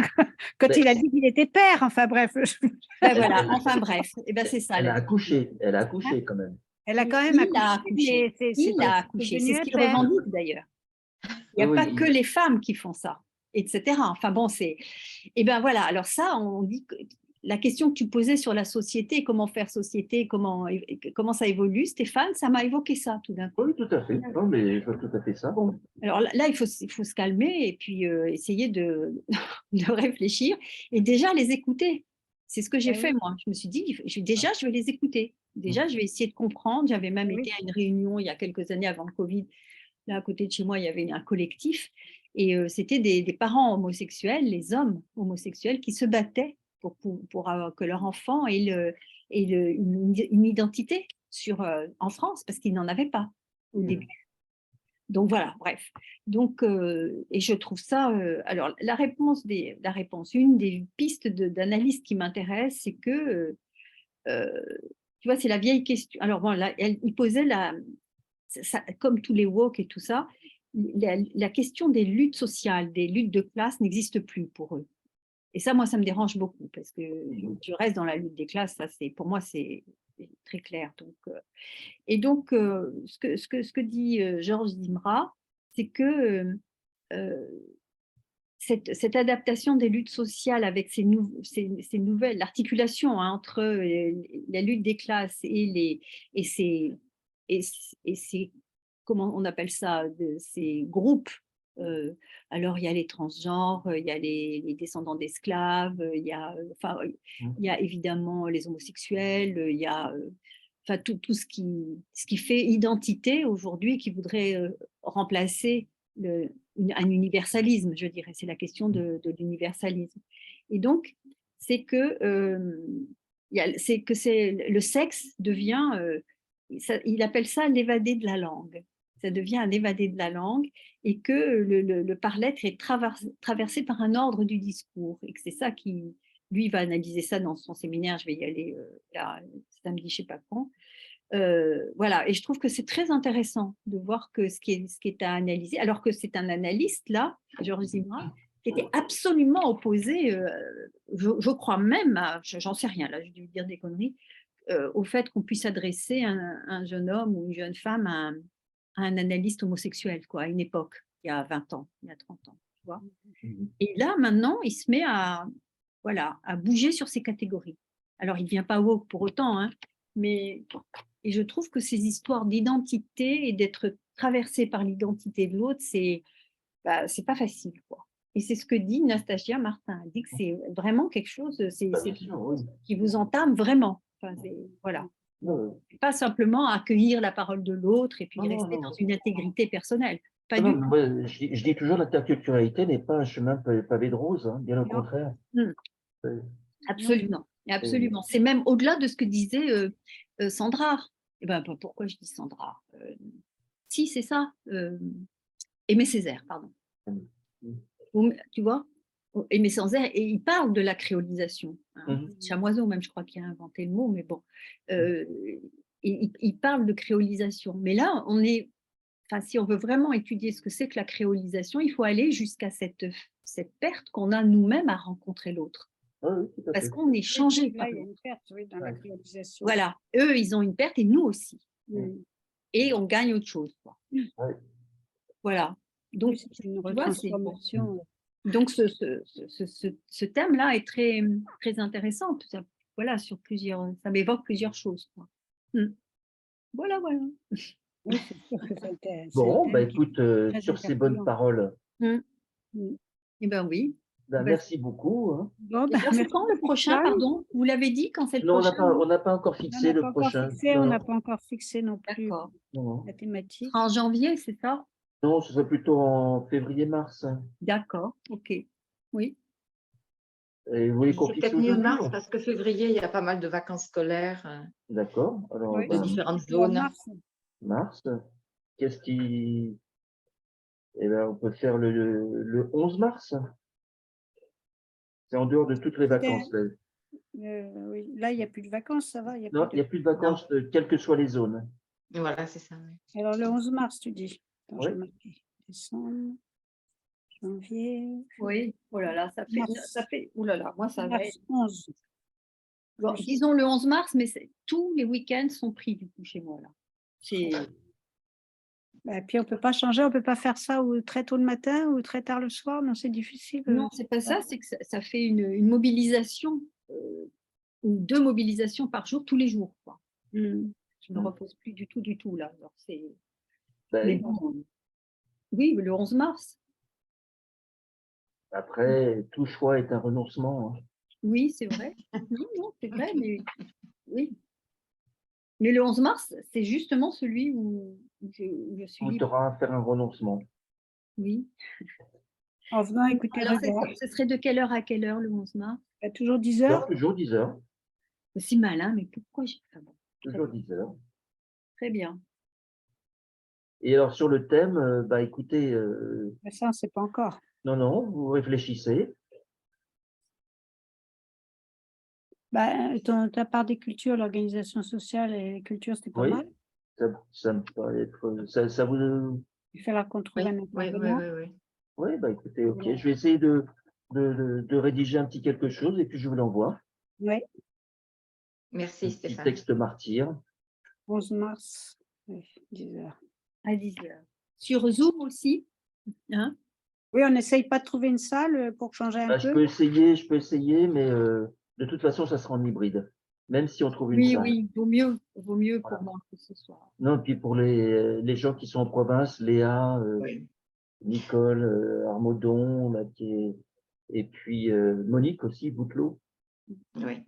quand Mais il a dit qu'il était père. Enfin bref, Ben elle, voilà. elle- Enfin bref. Et ben c'est ça elle la a vie. accouché. Elle a Hein. accouché quand même. elle a quand même Il a accouché, accouché. mais Il a c'est accouché. C'est devenu ce un qu'il père. revendique d'ailleurs. Il n'y Oui, a pas oui. que les femmes qui font ça, etc. Enfin bon, c'est. Et ben voilà. Alors ça, on dit que la question que tu posais sur la société, comment faire société, comment ça évolue, Stéphane, ça m'a évoqué ça tout d'un coup. Oui, tout à fait. Non, mais je vois tout à fait ça. Bon, alors là, il faut se calmer et puis essayer de réfléchir et déjà les écouter. C'est ce que j'ai Ah fait, oui, moi. Je me suis dit, déjà, je vais les écouter. Déjà, je vais essayer de comprendre. J'avais même ah été oui. à une réunion il y a quelques années avant le Covid. Là, à côté de chez moi, il y avait un collectif et c'était des parents homosexuels, les hommes homosexuels, qui se battaient pour que leur enfant ait une identité en France parce qu'ils n'en avaient pas au début. Donc voilà, bref. Donc, et je trouve ça. Alors, une des pistes d'analyse qui m'intéresse, c'est que, tu vois, c'est la vieille question. Alors, bon, là, il posait comme tous les woke et tout ça, la question des luttes sociales, des luttes de classe n'existe plus pour eux. Et ça, moi, ça me dérange beaucoup parce que je reste dans la lutte des classes. Ça, pour moi, c'est très clair. Donc, et donc, ce que dit Georges Zimra, c'est que cette adaptation des luttes sociales avec ces nouvelles, l'articulation entre la lutte des classes et ces, comment on appelle ça, ces groupes. Alors, il y a les transgenres, il y a les descendants d'esclaves, enfin, il y a évidemment les homosexuels, il y a enfin, tout ce qui fait identité aujourd'hui, qui voudrait remplacer un universalisme, je dirais. C'est la question de l'universalisme. Et donc, c'est que, le sexe devient, il appelle ça l'évadé de la langue. Ça devient un évadé de la langue et que le par-l'être est traversé par un ordre du discours. Et que c'est ça qui, lui, va analyser ça dans son séminaire. Je vais y aller là, samedi, je ne sais pas quand. Voilà, et je trouve que c'est très intéressant de voir que ce qui est à analyser, alors que c'est un analyste, là, Georges Zimra, qui était absolument opposé, je crois même, j'en sais rien, là, je vais dire des conneries, au fait qu'on puisse adresser un jeune homme ou une jeune femme à un analyste homosexuel, quoi, à une époque, il y a 20 ans, il y a 30 ans, tu vois. Et là, maintenant, il se met à bouger sur ces catégories. Alors, il ne devient pas woke pour autant, hein, et je trouve que ces histoires d'identité et d'être traversé par l'identité de l'autre, c'est pas facile, quoi. Et c'est ce que dit Nastasia Martin. Elle dit que c'est vraiment quelque chose, c'est Bien quelque sûr, chose oui. qui vous entame vraiment. Enfin, voilà. Non, Pas simplement accueillir la parole de l'autre et puis Non, non, rester non. dans une intégrité personnelle. Pas non, du tout. moi, je dis toujours l'interculturalité n'est pas un chemin pavé de roses, hein, bien au Non. contraire. Mm. Euh, Absolument. Absolument. C'est même au-delà de ce que disait Sandra. Eh ben, pourquoi je dis Sandra Si, c'est ça. Aimé Césaire, pardon. Tu vois, Aimé Césaire, et il parle de la créolisation. Hein. Chamoiseau, même, je crois qu'il a inventé le mot, mais bon. Il parle de créolisation. Mais là, si on veut vraiment étudier ce que c'est que la créolisation, il faut aller jusqu'à cette perte qu'on a nous-mêmes à rencontrer l'autre. Oui, tout à Parce fait. qu'on est changé Là, par il y a l'autre. une perte, oui, dans la créolisation. Voilà, eux, ils ont une perte et nous aussi. Et on gagne autre chose. Quoi. Ouais. Voilà. Donc, Oui, c'est une tu vois, retransformation. donc ce thème-là est très, très intéressant. Voilà, ça m'évoque plusieurs choses. Quoi. Voilà, voilà. Oui, c'est sûr que c'est un thème Bon, qui est écoute, très sur ces bonnes interpellant. paroles, Eh bien oui. merci beaucoup. Hein. Bon, Et alors, c'est merci quand le prochain, Pascal. pardon? Vous l'avez dit quand c'est le Non, prochain? on n'a pas encore On fixé n'a le pas encore prochain. fixé, on Non, n'a pas encore fixé non plus D'accord. non. la thématique. En janvier, c'est ça? Non, ce serait plutôt en février-mars. D'accord, ok. Oui. Et vous voulez qu'on C'est fixe peut-être mieux aujourd'hui? mars parce que février, il y a pas mal de vacances scolaires D'accord. Alors, Oui, de différentes plutôt en zones. mars. Qu'est-ce qui. Eh bien, on peut faire le 11 mars. C'est en dehors de toutes les vacances. Là. Oui. Là, il n'y a plus de vacances, ça va. Il y a Non, plus il n'y a plus de vacances, quelles que soient les zones. Voilà, c'est ça. Oui. Alors, le 11 mars, tu dis. Attends, Oui. je vais marquer. Décembre, janvier, Oui, oh là là, ça fait, oh là là, moi ça va mars être. 11. Bon, disons le 11 mars, mais tous les week-ends sont pris du coup chez moi là. C'est. Et puis, on ne peut pas changer, on ne peut pas faire ça ou très tôt le matin ou très tard le soir. Non, c'est difficile. Non, c'est pas ça, c'est que ça fait une mobilisation ou 2 mobilisations par jour, tous les jours. Quoi. Je ne me repose plus du tout là. Alors, mais bon, oui, le 11 mars. Après, tout choix est un renoncement. Hein. Oui, c'est vrai. Non, c'est vrai, mais oui. Mais le 11 mars, c'est justement celui où je suis Où tu libre. auras à faire un renoncement. Oui. En venant écouter Alors, Regard. ce serait de quelle heure à quelle heure le 11 mars? Il y a toujours 10 heures. Toujours 10 heures. Aussi malin, mais pourquoi j'ai. Enfin, bon, Toujours 10 heures. très bien. Et alors, sur le thème, écoutez, Mais ça, on ne sait pas encore. non, vous réfléchissez. Ta part des cultures, l'organisation sociale et les cultures, c'était pas Oui. mal. Ça me paraît être. Ça vous. Il va falloir qu'on trouve un intervenant. Oui. Oui, écoutez, ok. Je vais essayer de rédiger un petit quelque chose et puis je vous l'envoie. Oui, Merci Un petit Stéphane. texte martyr. 11 mars, 10 heures. À 10 heures. Sur Zoom aussi, hein? Oui, on n'essaye pas de trouver une salle pour changer un Je peu. peux essayer, mais de toute façon, ça sera en hybride. Même si on trouve une salle. Oui, vaut mieux Voilà. pour moi que ce soit. Non, puis pour les gens qui sont en province, Léa, Oui. Nicole, Armaudon, là, et puis Monique aussi, Boutelot. Oui.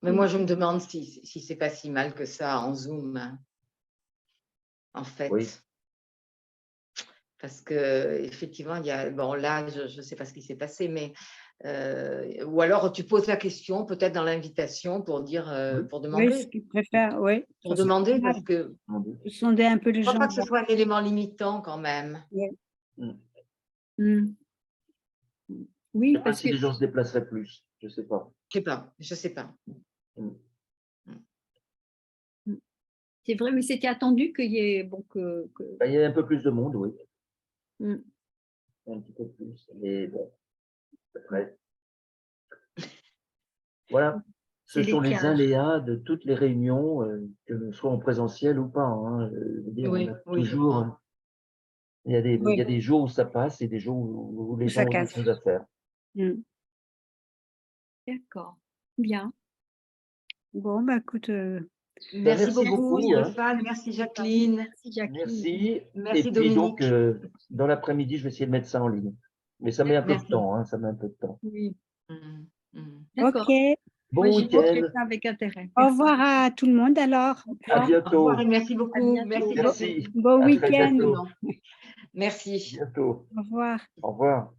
Mais moi, je me demande si c'est pas si mal que ça en Zoom, hein, en fait. Oui. Parce que effectivement, il y a là, je ne sais pas ce qui s'est passé, mais ou alors tu poses la question peut-être dans l'invitation pour dire pour Oui, demander. ce qu'ils préfèrent, oui. Pour demander parce que Sonder un peu les je ne gens. crois pas que ce soit un élément limitant quand même. Oui, Je sais pas parce si que les gens se déplaceraient plus. Je sais pas. Je sais pas. c'est vrai, mais c'était attendu qu'il y ait Il y a un peu plus de monde, oui. Mm. Un petit peu plus. Mais bon, après. Voilà. Ce sont les aléas de toutes les réunions, que ce soit en présentiel ou pas. Hein. Je veux dire, on a toujours. Il y a des jours où ça passe et des jours où les gens ont des choses à faire. D'accord. Bien. Bon, écoute. Merci beaucoup, hein. Stéphane. Merci, Jacqueline. Merci. Merci, et puis Dominique. donc, dans l'après-midi, je vais essayer de mettre ça en ligne. Mais ça met un peu de Merci. temps, hein, ça met un peu de temps. Oui, Mhm, mhm. d'accord. Ok. Bon Moi, j'y week-end, ça avec intérêt. Au revoir à tout le monde alors. à Au bientôt. revoir et merci beaucoup. bientôt. Merci, Merci. Jacqueline. Bon À très week-end. bientôt. Merci. Bientôt. Au revoir. Au revoir.